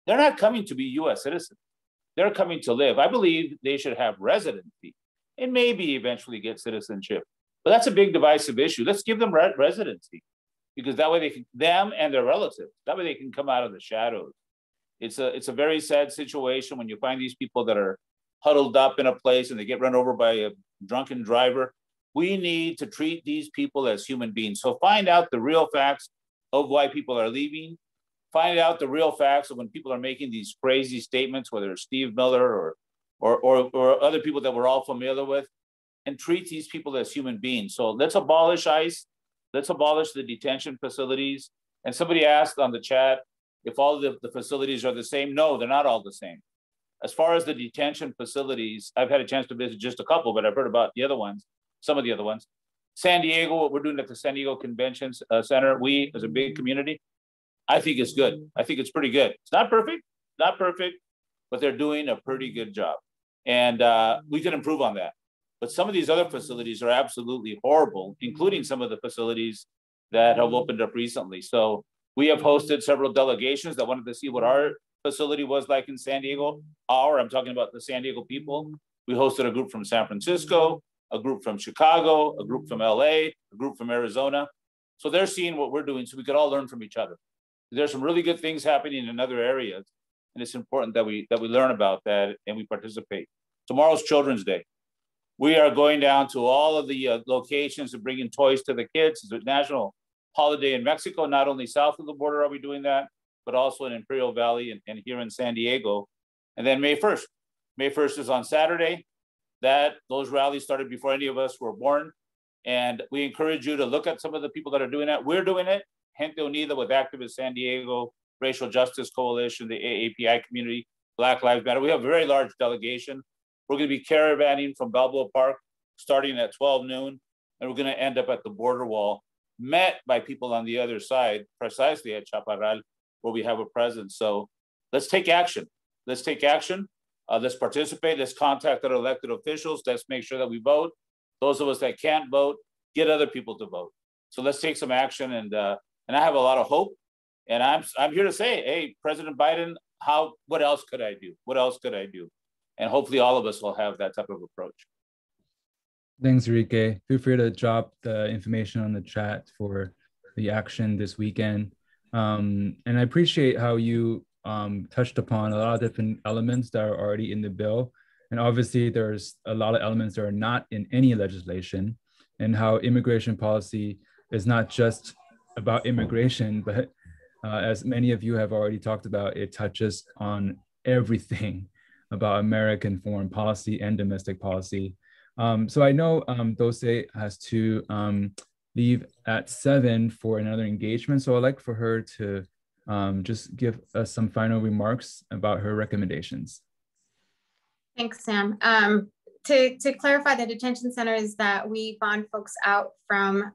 They're not coming to be US citizens. They're coming to live. I believe they should have residency and maybe eventually get citizenship. But that's a big divisive issue. Let's give them residency, because that way they can, them and their relatives, that way they can come out of the shadows. It's a very sad situation when you find these people that are huddled up in a place and they get run over by a drunken driver. We need to treat these people as human beings. So find out the real facts of why people are leaving. Find out the real facts of when people are making these crazy statements, whether it's Steve Miller or other people that we're all familiar with, and treat these people as human beings. So let's abolish ICE. Let's abolish the detention facilities. And somebody asked on the chat if all the facilities are the same. No, they're not all the same. As far as the detention facilities, I've had a chance to visit just a couple, but I've heard about the other ones, some of the other ones. San Diego, what we're doing at the San Diego Convention Center, we as a big community, I think it's good. I think it's pretty good. It's not perfect, but they're doing a pretty good job. And we can improve on that. But some of these other facilities are absolutely horrible, including some of the facilities that have opened up recently. So we have hosted several delegations that wanted to see what our facility was like in San Diego. I'm talking about the San Diego people. We hosted a group from San Francisco, a group from Chicago, a group from LA, a group from Arizona. So they're seeing what we're doing so we could all learn from each other. There's some really good things happening in other areas, and it's important that we learn about that and we participate. Tomorrow's Children's Day. We are going down to all of the locations and bringing toys to the kids. It's a national holiday in Mexico. Not only south of the border are we doing that, but also in Imperial Valley and here in San Diego. And then May 1st. May 1st is on Saturday. Those rallies started before any of us were born. And we encourage you to look at some of the people that are doing that. We're doing it. Gente Unida with Activist San Diego, Racial Justice Coalition, the AAPI community, Black Lives Matter. We have a very large delegation. We're going to be caravanning from Balboa Park starting at 12 noon. And we're going to end up at the border wall, met by people on the other side, precisely at Chaparral, where we have a presence. So let's take action. Let's take action. Let's participate. Let's contact our elected officials. Let's make sure that we vote. Those of us that can't vote, get other people to vote. So let's take some action. And I have a lot of hope. And I'm here to say, hey, President Biden, what else could I do? What else could I do? And hopefully all of us will have that type of approach. Thanks, Enrique. Feel free to drop the information on the chat for the action this weekend. And I appreciate how you touched upon a lot of different elements that are already in the bill. And obviously there's a lot of elements that are not in any legislation, and how immigration policy is not just about immigration, but as many of you have already talked about, it touches on everything about American foreign policy and domestic policy. So I know Dulce has to leave at 7 for another engagement. So I'd like for her to just give us some final remarks about her recommendations. Thanks, Sam. To clarify, the detention centers that we bond folks out from,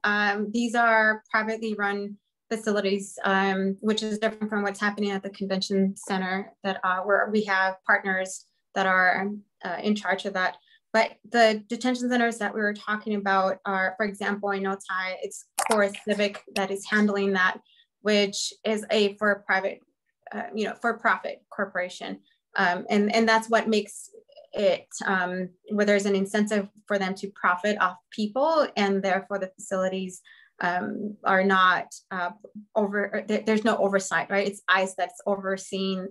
these are privately run facilities, which is different from what's happening at the convention center that where we have partners that are in charge of that. But the detention centers that we were talking about are, for example, in Otay, it's Core Civic that is handling that, which is a for-profit corporation. And that's what makes it, where there's an incentive for them to profit off people, and therefore the facilities are not there's no oversight, right? It's ICE that's overseeing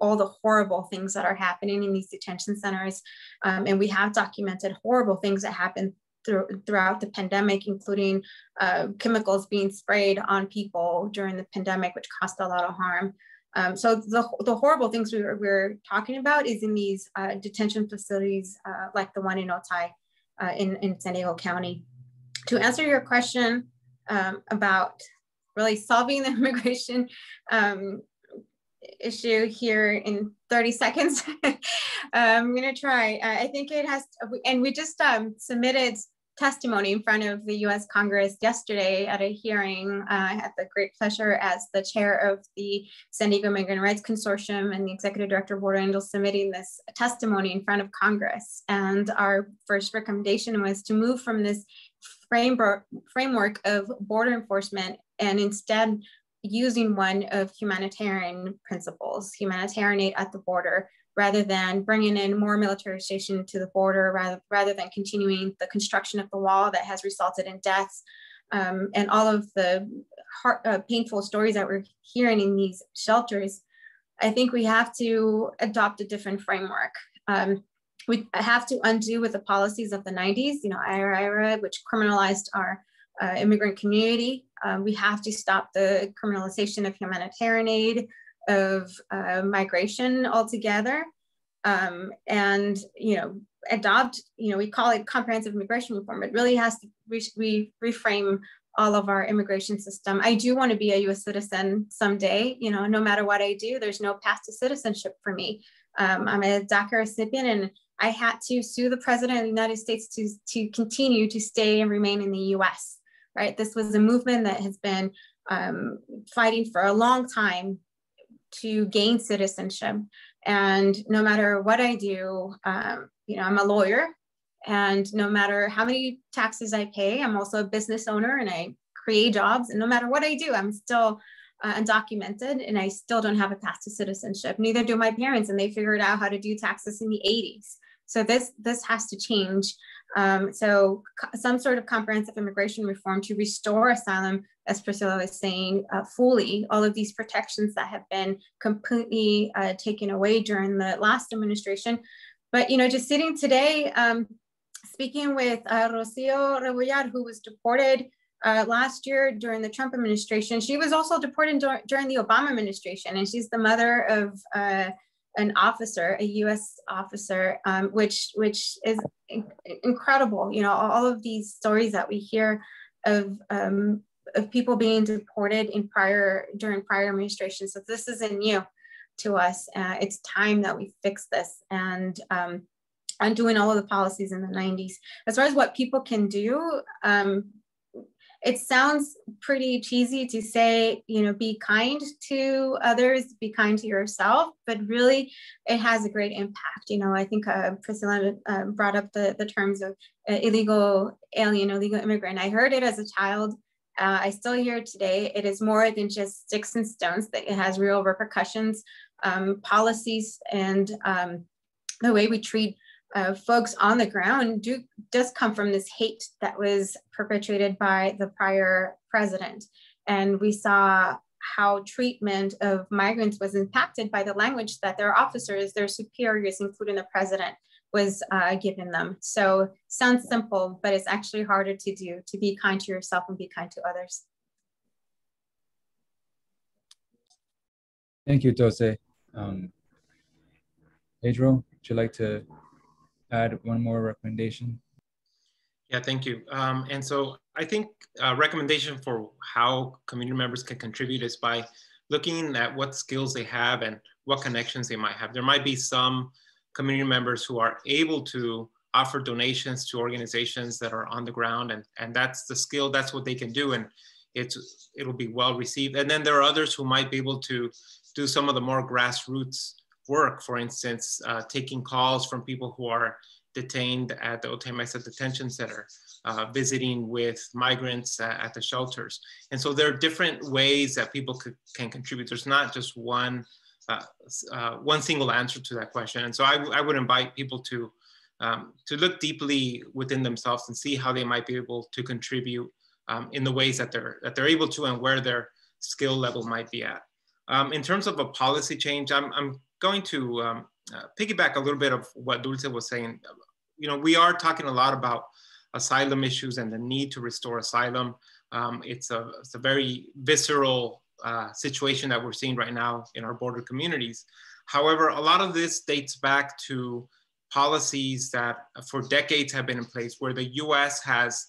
all the horrible things that are happening in these detention centers. And we have documented horrible things that happen throughout the pandemic, including chemicals being sprayed on people during the pandemic, which caused a lot of harm. So the horrible things we're talking about is in these detention facilities like the one in Otay in San Diego County. To answer your question about really solving the immigration issue here in 30 seconds, I'm gonna try. I think it has, and we just submitted testimony in front of the US Congress yesterday at a hearing. I had the great pleasure as the chair of the San Diego Immigrant Rights Consortium and the executive director of Border Angels submitting this testimony in front of Congress. And our first recommendation was to move from this framework of border enforcement and instead using one of humanitarian principles, humanitarian aid at the border, rather than bringing in more militarization to the border, rather than continuing the construction of the wall that has resulted in deaths and all of the painful stories that we're hearing in these shelters. I think we have to adopt a different framework. We have to undo with the policies of the 90s, IRA, which criminalized our immigrant community. We have to stop the criminalization of humanitarian aid, of migration altogether, and adopt, we call it comprehensive immigration reform. It really has to reframe all of our immigration system. I do want to be a US citizen someday. No matter what I do, there's no path to citizenship for me. I'm a DACA recipient, and I had to sue the president of the United States to continue to stay and remain in the US, right? This was a movement that has been fighting for a long time to gain citizenship. And no matter what I do, I'm a lawyer, and no matter how many taxes I pay, I'm also a business owner and I create jobs. And no matter what I do, I'm still undocumented, and I still don't have a path to citizenship. Neither do my parents, and they figured out how to do taxes in the 80s. So this has to change. So some sort of comprehensive immigration reform to restore asylum, as Priscilla was saying, fully, all of these protections that have been completely taken away during the last administration. But just sitting today speaking with Rocio Rebollar, who was deported last year during the Trump administration. She was also deported during the Obama administration, and she's the mother of an officer, a U.S. officer, which is incredible. You know, all of these stories that we hear of people being deported during prior administrations. So this isn't new to us. It's time that we fix this, and undoing all of the policies in the 90s. As far as what people can do, it sounds pretty cheesy to say, you know, be kind to others, be kind to yourself, but really it has a great impact. You know, I think Priscilla brought up the terms of illegal alien, illegal immigrant. I heard it as a child. I still hear it today. It is more than just sticks and stones, that it has real repercussions, policies, and the way we treat folks on the ground does come from this hate that was perpetrated by the prior president. And we saw how treatment of migrants was impacted by the language that their officers, their superiors, including the president, was giving them. So sounds simple, but it's actually harder to do, to be kind to yourself and be kind to others. Thank you, Dulce. Pedro, would you like to add one more recommendation? Yeah, thank you. And so I think a recommendation for how community members can contribute is by looking at what skills they have and what connections they might have. There might be some community members who are able to offer donations to organizations that are on the ground, and that's the skill, that's what they can do, and it'll be well received. And then there are others who might be able to do some of the more grassroots work, for instance, taking calls from people who are detained at the Otay Mesa Detention Center, visiting with migrants at the shelters. And so there are different ways that people can contribute. There's not just one single answer to that question. And so I would invite people to look deeply within themselves and see how they might be able to contribute in the ways that they're able to, and where their skill level might be at. In terms of a policy change, I'm going to piggyback a little bit of what Dulce was saying. You know, we are talking a lot about asylum issues and the need to restore asylum. It's a very visceral situation that we're seeing right now in our border communities. However, a lot of this dates back to policies that for decades have been in place, where the US has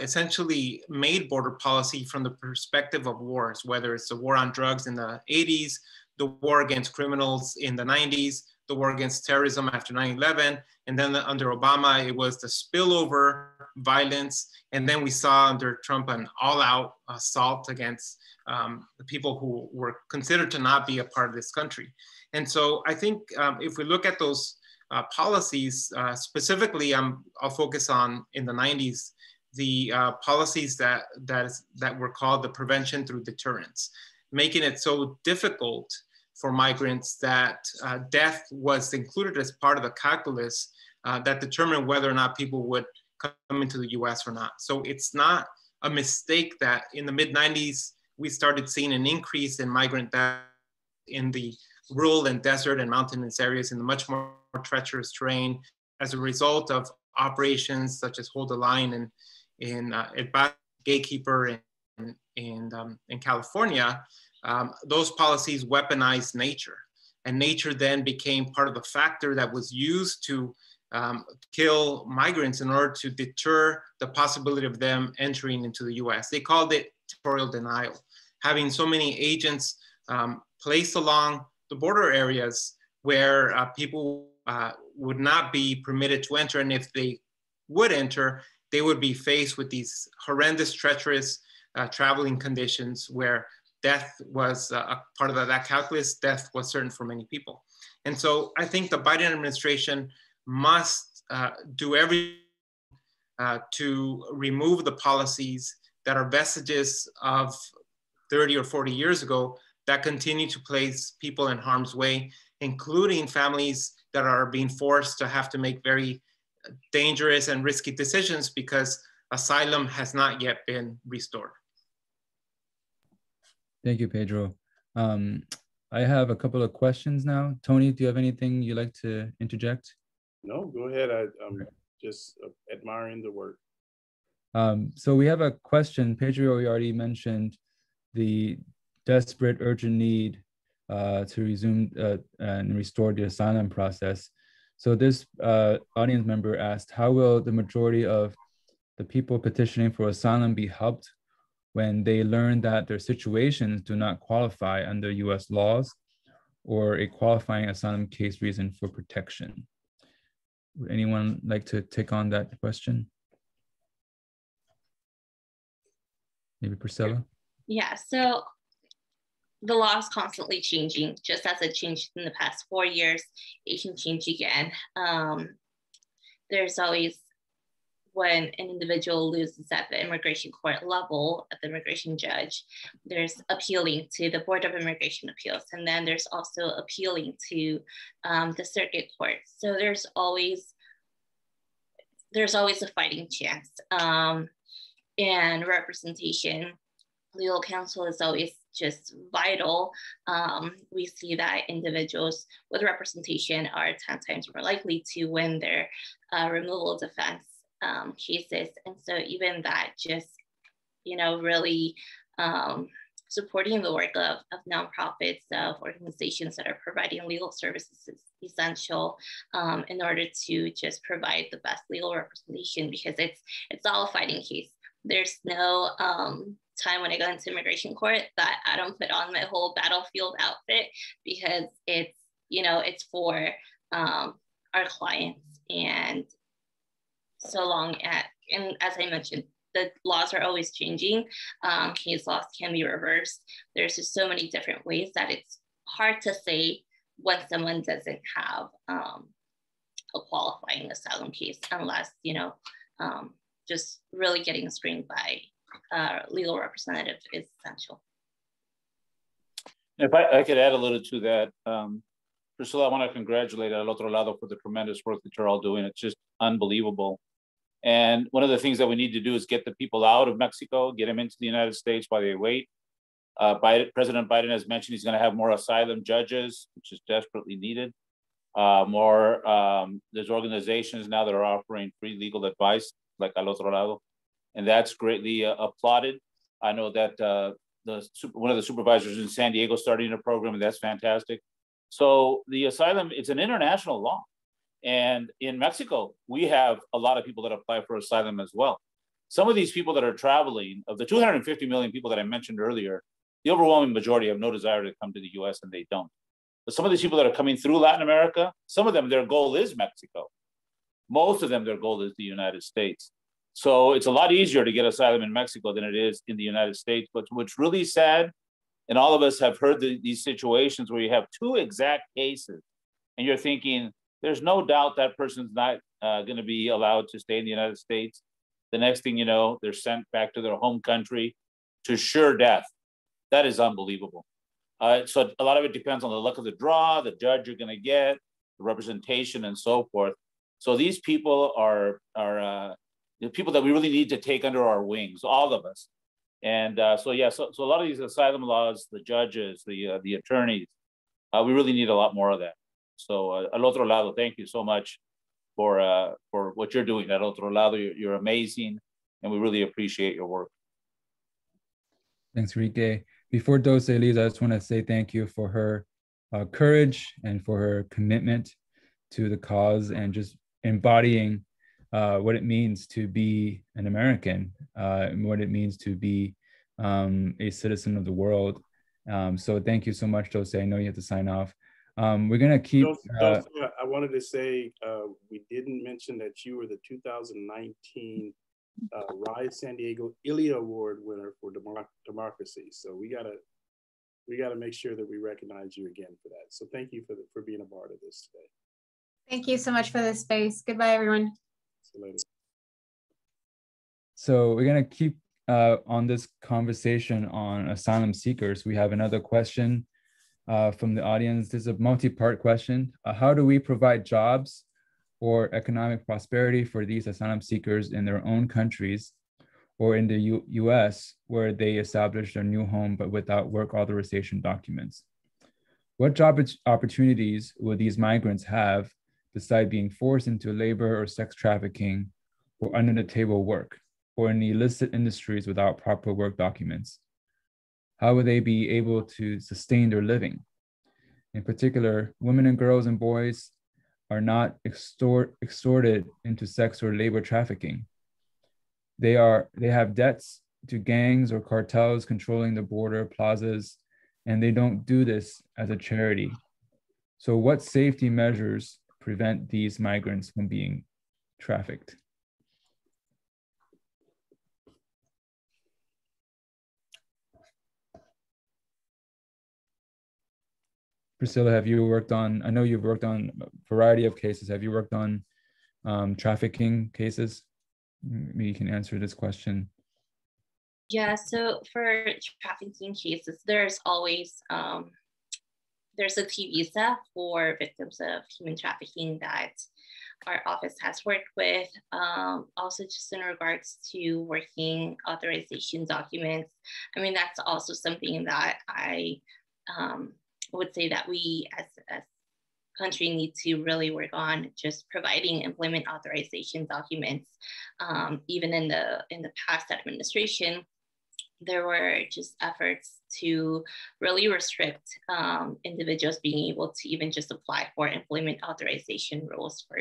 essentially made border policy from the perspective of wars, whether it's the war on drugs in the 80s, the war against criminals in the 90s, the war against terrorism after 9/11, and then under Obama, it was the spillover violence. And then we saw under Trump an all-out assault against the people who were considered to not be a part of this country. And so I think if we look at those policies, specifically, I'll focus on in the 90s, the policies that were called the prevention through deterrence, making it so difficult for migrants that death was included as part of the calculus that determined whether or not people would come into the US or not. So it's not a mistake that in the mid-90s, we started seeing an increase in migrant death in the rural and desert and mountainous areas, in the much more treacherous terrain, as a result of operations such as Hold the Line in Gatekeeper in California. Those policies weaponized nature, and nature then became part of the factor that was used to kill migrants in order to deter the possibility of them entering into the US. They called it territorial denial, having so many agents placed along the border areas where people would not be permitted to enter, and if they would enter, they would be faced with these horrendous, treacherous traveling conditions where death was a part of that calculus. Death was certain for many people. And so I think the Biden administration must do everything to remove the policies that are vestiges of 30 or 40 years ago that continue to place people in harm's way, including families that are being forced to have to make very dangerous and risky decisions because asylum has not yet been restored. Thank you, Pedro. I have a couple of questions now. Tony, do you have anything you'd like to interject? No, go ahead. I'm just admiring the work. So we have a question. Pedro, you already mentioned the desperate, urgent need to resume and restore the asylum process. So this audience member asked, how will the majority of the people petitioning for asylum be helped when they learn that their situations do not qualify under US laws or a qualifying asylum case reason for protection? Would anyone like to take on that question? Maybe Priscilla? Yeah, so the law is constantly changing, just as it changed in the past 4 years, it can change again. There's always, when an individual loses at the immigration court level, at the immigration judge, there's appealing to the Board of Immigration Appeals. And then there's also appealing to the circuit court. So there's always a fighting chance. And representation, legal counsel is always just vital. We see that individuals with representation are 10 times more likely to win their removal defense cases. And so even that, just, really supporting the work of nonprofits, of organizations that are providing legal services is essential in order to just provide the best legal representation, because it's all a fighting case. There's no time when I go into immigration court that I don't put on my whole battlefield outfit, because it's for our clients. And so long and as I mentioned, the laws are always changing. Case laws can be reversed. There's just so many different ways that it's hard to say when someone doesn't have a qualifying asylum case, unless, just really getting screened by legal representative is essential. If I could add a little to that, Priscilla, I want to congratulate El Otro Lado for the tremendous work that you're all doing. It's just unbelievable. And one of the things that we need to do is get the people out of Mexico, get them into the United States while they wait. President Biden has mentioned he's going to have more asylum judges, which is desperately needed. There's organizations now that are offering free legal advice, like El Otro Lado, and that's greatly applauded. I know that one of the supervisors in San Diego starting a program, and that's fantastic. So the asylum, it's an international law. And in Mexico, we have a lot of people that apply for asylum as well. Some of these people that are traveling, of the 250 million people that I mentioned earlier, the overwhelming majority have no desire to come to the US, and they don't. But some of these people that are coming through Latin America, some of them, their goal is Mexico. Most of them, their goal is the United States. So it's a lot easier to get asylum in Mexico than it is in the United States. But what's really sad, and all of us have heard these situations where you have two exact cases, and you're thinking, there's no doubt that person's not going to be allowed to stay in the United States. The next thing you know, they're sent back to their home country to sure death. That is unbelievable. So a lot of it depends on the luck of the draw, the judge you're going to get, the representation, and so forth. So these people are the people that we really need to take under our wings, all of us. And so a lot of these asylum laws, the judges, the attorneys, we really need a lot more of that. So El Otro Lado, thank you so much for what you're doing. El Otro Lado, you're amazing, and we really appreciate your work. Thanks, Enrique. Before Dulce leaves, I just want to say thank you for her courage and for her commitment to the cause and just embodying what it means to be an American, and what it means to be a citizen of the world. So thank you so much, Dulce. I know you have to sign off. We're gonna keep. Dulce, I wanted to say we didn't mention that you were the 2019 Rise San Diego ILEA Award winner for democracy. So we gotta make sure that we recognize you again for that. So thank you for being a part of this today. Thank you so much for this space. Goodbye, everyone. See you later. So we're gonna keep on this conversation on asylum seekers. We have another question from the audience. This is a multi-part question. How do we provide jobs or economic prosperity for these asylum seekers in their own countries or in the US, where they establish their new home but without work authorization documents? What job opportunities will these migrants have beside being forced into labor or sex trafficking or under the table work or in illicit industries without proper work documents? How will they be able to sustain their living? In particular, women and girls and boys are not extorted into sex or labor trafficking. They have debts to gangs or cartels controlling the border plazas, and they don't do this as a charity. So what safety measures prevent these migrants from being trafficked? Priscilla, have you worked on, I know you've worked on a variety of cases. Have you worked on trafficking cases? Maybe you can answer this question. Yeah, so for trafficking cases, there's always, there's a T visa for victims of human trafficking that our office has worked with. Also just in regards to working authorization documents. I mean, that's also something that I would say that we as country need to really work on, just providing employment authorization documents. Even in the past administration, there were just efforts to really restrict individuals being able to even just apply for employment authorization rules for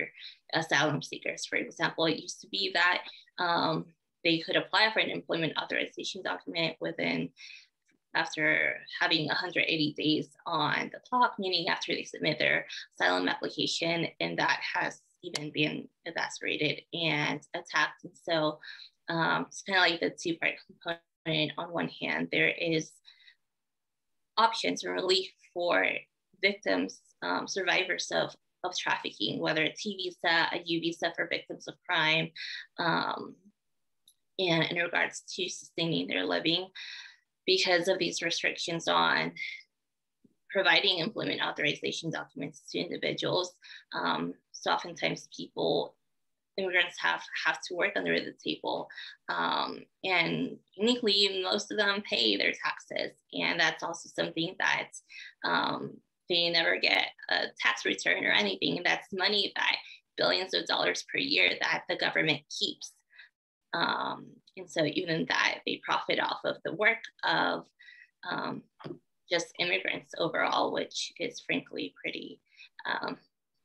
asylum seekers. For example, it used to be that they could apply for an employment authorization document after having 180 days on the clock, meaning after they submit their asylum application, and that has even been evaporated and attacked. And so it's kind of like the two-part component. On one hand, there is options and relief for victims, survivors of trafficking, whether a T visa, a U visa for victims of crime, and in regards to sustaining their living. Because of these restrictions on providing employment authorization documents to individuals, so oftentimes immigrants have to work under the table. And uniquely, most of them pay their taxes. And that's also something that they never get a tax return or anything. And that's money that billions of dollars per year that the government keeps. And so even that, they profit off of the work of just immigrants overall, which is frankly pretty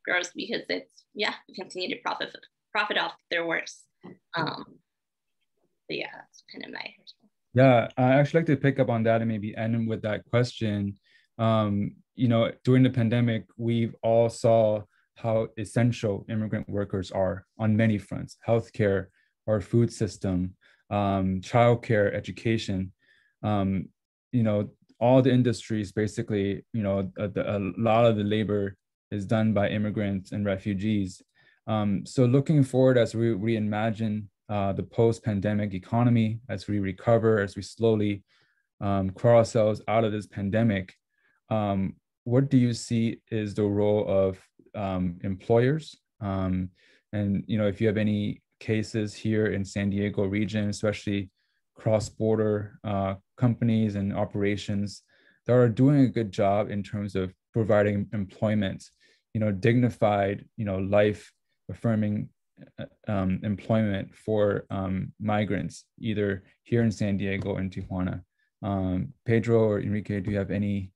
gross, because we continue to profit off their works. But yeah, that's kind of my response. Yeah, I actually like to pick up on that and maybe end with that question. During the pandemic, we've all saw how essential immigrant workers are on many fronts: healthcare, our food system, childcare, education. All the industries, basically, a lot of the labor is done by immigrants and refugees. So looking forward, as we reimagine the post-pandemic economy, as we recover, as we slowly crawl ourselves out of this pandemic, what do you see is the role of employers? And if you have any cases here in San Diego region, especially cross-border companies and operations that are doing a good job in terms of providing employment, dignified, life-affirming employment for migrants, either here in San Diego or in Tijuana. Pedro or Enrique, do you have any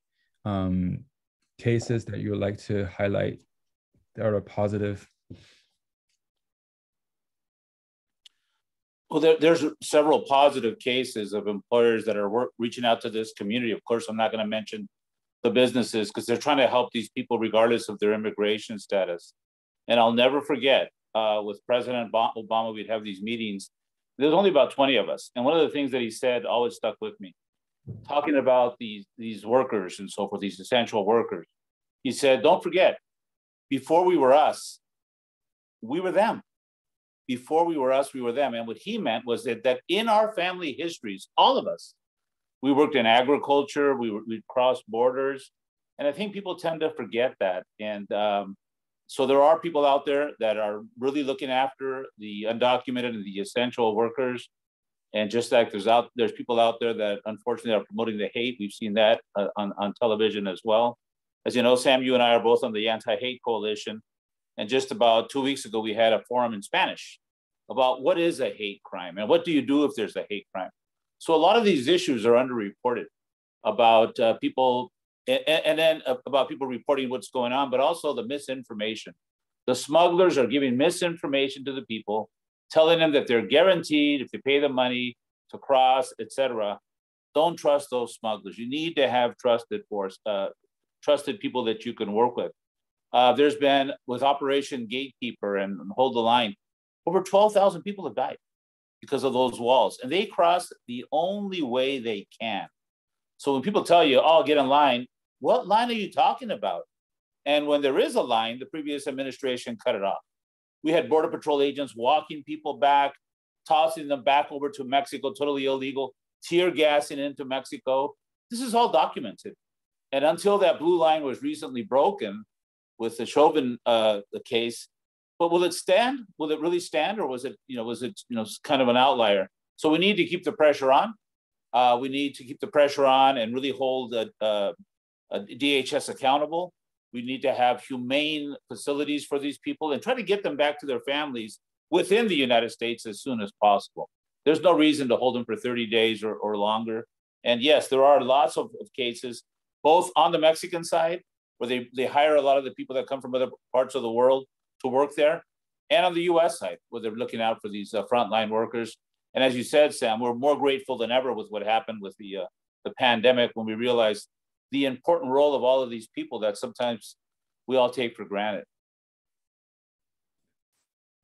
cases that you would like to highlight that are positive? Well, there's several positive cases of employers that are reaching out to this community. Of course, I'm not going to mention the businesses because they're trying to help these people regardless of their immigration status. And I'll never forget, with President Obama, we'd have these meetings. There's only about 20 of us. And one of the things that he said always stuck with me, talking about these workers and so forth, these essential workers. He said, don't forget, before we were us, we were them. Before we were us, we were them. And what he meant was that in our family histories, all of us, we worked in agriculture, we crossed borders. And I think people tend to forget that. And so there are people out there that are really looking after the undocumented and the essential workers. And just like there's people out there that unfortunately are promoting the hate. We've seen that on television as well. As you know, Sam, you and I are both on the Anti-Hate Coalition. And just about 2 weeks ago, we had a forum in Spanish about what is a hate crime and what do you do if there's a hate crime. So a lot of these issues are underreported about people, and then about people reporting what's going on, but also the misinformation. The smugglers are giving misinformation to the people, telling them that they're guaranteed if they pay the money to cross, etc. Don't trust those smugglers. You need to have trusted people that you can work with. There's been, with Operation Gatekeeper and Hold the Line, over 12,000 people have died because of those walls. And they cross the only way they can. So when people tell you, oh, get in line, what line are you talking about? And when there is a line, the previous administration cut it off. We had Border Patrol agents walking people back, tossing them back over to Mexico, totally illegal, tear gassing into Mexico. This is all documented. And until that blue line was recently broken with the Chauvin case, but will it stand? Will it really stand, or was it kind of an outlier? So we need to keep the pressure on. We need to keep the pressure on and really hold DHS accountable. We need to have humane facilities for these people and try to get them back to their families within the United States as soon as possible. There's no reason to hold them for 30 days or longer. And yes, there are lots of cases, both on the Mexican side, where they hire a lot of the people that come from other parts of the world to work there, and on the US side, where they're looking out for these frontline workers. And as you said, Sam, we're more grateful than ever with what happened with the pandemic, when we realized the important role of all of these people that sometimes we all take for granted.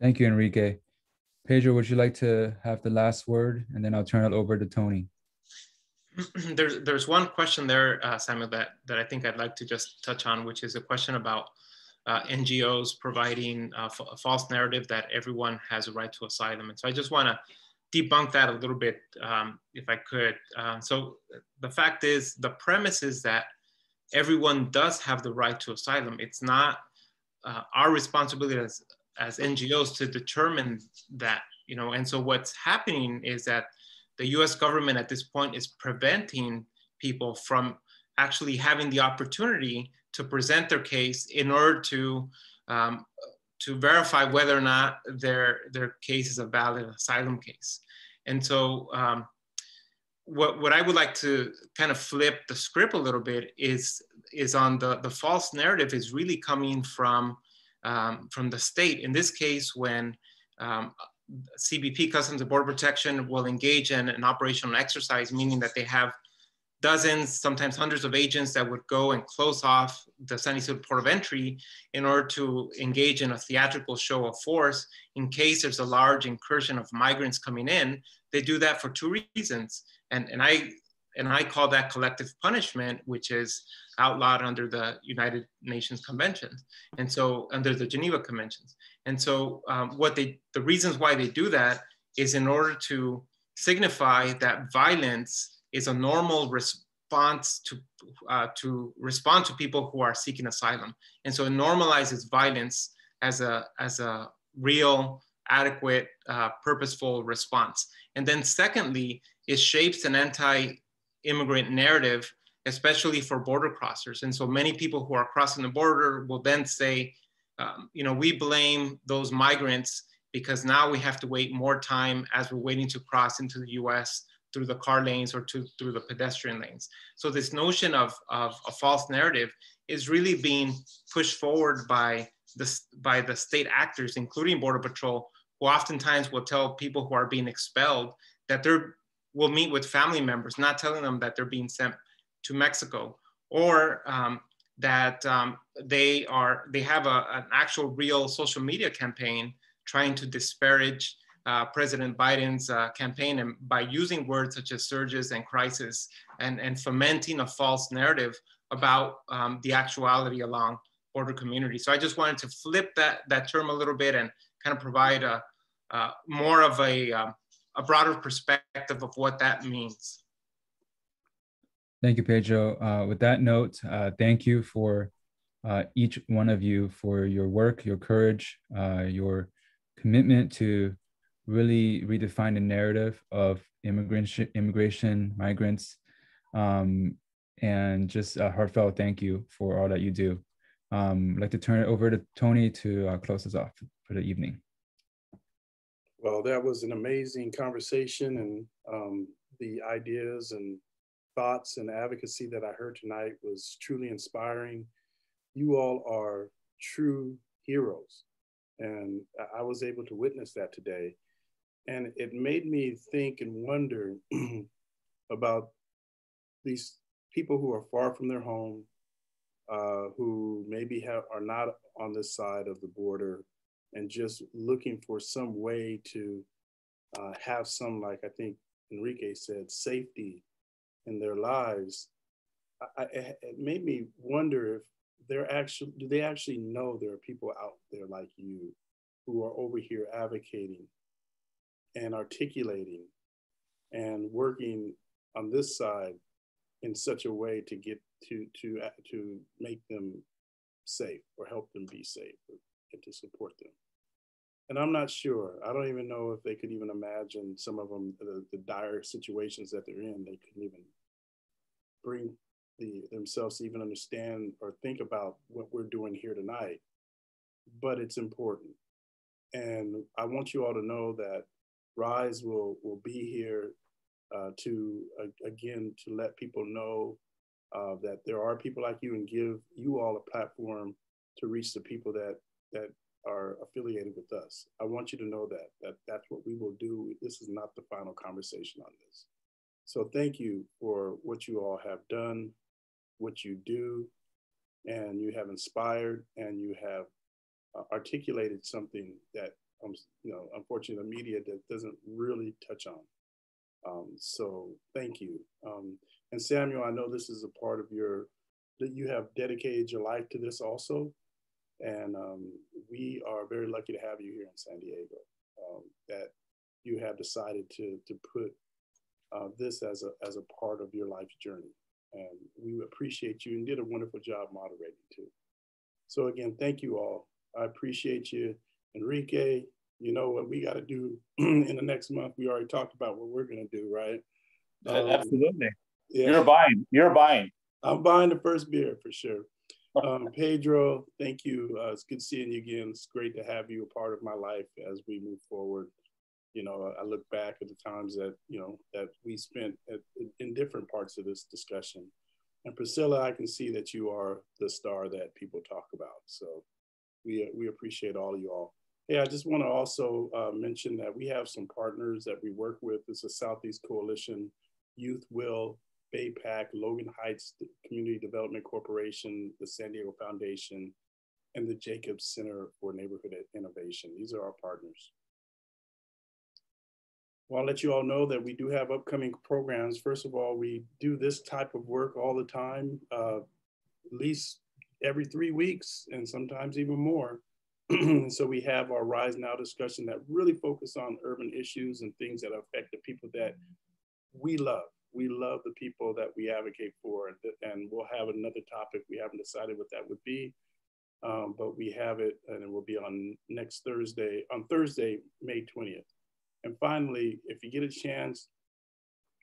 Thank you, Enrique. Pedro, would you like to have the last word? And then I'll turn it over to Tony. There's one question there, Samuel, that I think I'd like to just touch on, which is a question about NGOs providing a false narrative that everyone has a right to asylum. And so I just want to debunk that a little bit, if I could. So the fact is, the premise is that everyone does have the right to asylum. It's not our responsibility as NGOs to determine that, and so what's happening is that the US government at this point is preventing people from actually having the opportunity to present their case in order to verify whether or not their case is a valid asylum case. And so what I would like to kind of flip the script a little bit is on the false narrative is really coming from the state. In this case, when CBP, Customs and Border Protection, will engage in an operational exercise, meaning that they have dozens, sometimes hundreds of agents that would go and close off the San Ysidro Port of Entry in order to engage in a theatrical show of force in case there's a large incursion of migrants coming in. They do that for two reasons. And I call that collective punishment, which is outlawed under the United Nations Conventions, and so under the Geneva Conventions. And so the reasons why they do that is in order to signify that violence is a normal response to respond to people who are seeking asylum. And so it normalizes violence as a real, adequate, purposeful response. And then secondly, it shapes an anti-immigrant narrative, especially for border crossers. And so many people who are crossing the border will then say, we blame those migrants because now we have to wait more time as we're waiting to cross into the US through the car lanes or through the pedestrian lanes. So this notion of a false narrative is really being pushed forward by the state actors, including Border Patrol, who oftentimes will tell people who are being expelled that will meet with family members, not telling them that they're being sent to Mexico, or that they have an actual real social media campaign trying to disparage President Biden's campaign, and by using words such as surges and crisis and fomenting a false narrative about the actuality along border communities. So I just wanted to flip that term a little bit and kind of provide more of a broader perspective of what that means. Thank you, Pedro. With that note, thank you for each one of you for your work, your courage, your commitment to really redefine the narrative of immigration, migrants, and just a heartfelt thank you for all that you do. I'd like to turn it over to Tony to close us off for the evening. Well, that was an amazing conversation, and the ideas and thoughts and advocacy that I heard tonight was truly inspiring. You all are true heroes, and I was able to witness that today. And it made me think and wonder about these people who are far from their home, who maybe are not on this side of the border, and just looking for some way to have some, like I think Enrique said, safety in their lives. It made me wonder if do they actually know there are people out there like you who are over here advocating and articulating and working on this side in such a way to get to make them safe or help them be safe and to support them. And I'm not sure. I don't even know if they could even imagine some of them, the dire situations that they're in. They couldn't even bring themselves to even understand or think about what we're doing here tonight. But it's important. And I want you all to know that RISE will be here to let people know that there are people like you, and give you all a platform to reach the people that are affiliated with us. I want you to know that's what we will do. This is not the final conversation on this. So thank you for what you all have done, what you do, and you have inspired, and you have articulated something that unfortunately the media that doesn't really touch on. So thank you. And Samuel, I know this is a part of that you have dedicated your life to this also. And we are very lucky to have you here in San Diego, that you have decided to put this as a part of your life's journey. And we appreciate you, and did a wonderful job moderating too. So again, thank you all. I appreciate you. Enrique, you know what we got to do in the next month. We already talked about what we're going to do, right? Absolutely. Yeah. You're buying. I'm buying the first beer for sure. Pedro, thank you. It's good seeing you again. It's great to have you a part of my life as we move forward. I look back at the times that, that we spent in different parts of this discussion. And Priscilla, I can see that you are the star that people talk about. So we appreciate all of you all. Hey, I just want to also mention that we have some partners that we work with. It's a Southeast Coalition, Youth Will, BayPAC, Logan Heights Community Development Corporation, the San Diego Foundation, and the Jacobs Center for Neighborhood Innovation. These are our partners. Well, I'll let you all know that we do have upcoming programs. First of all, we do this type of work all the time, at least every 3 weeks, and sometimes even more. So we have our Rise Now discussion that really focus on urban issues and things that affect the people that we love. We love the people that we advocate for, and we'll have another topic. We haven't decided what that would be, but we have it, and it will be on Thursday, May 20th. And finally, if you get a chance,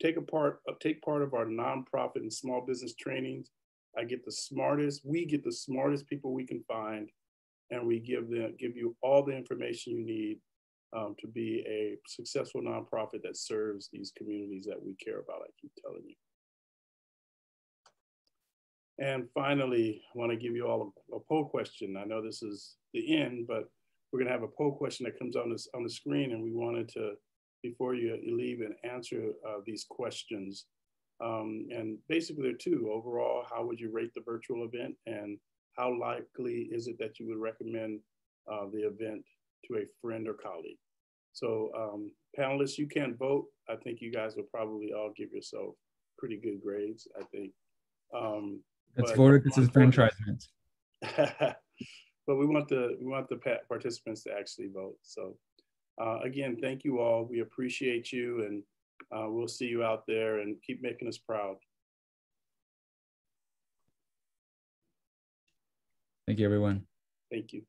take part of our nonprofit and small business trainings. We get the smartest people we can find, and we give you all the information you need to be a successful nonprofit that serves these communities that we care about, I keep telling you. And finally, I want to give you all a poll question. I know this is the end, but we're going to have a poll question that comes on the screen, and we wanted to, before you leave, and answer these questions. And basically, there are two. Overall, how would you rate the virtual event, and how likely is it that you would recommend the event to a friend or colleague? So panelists, you can't vote. I think you guys will probably all give yourself pretty good grades, I think. It's voted, this is disenfranchisement. But we want the participants to actually vote. So again, thank you all. We appreciate you, and we'll see you out there, and keep making us proud. Thank you, everyone. Thank you.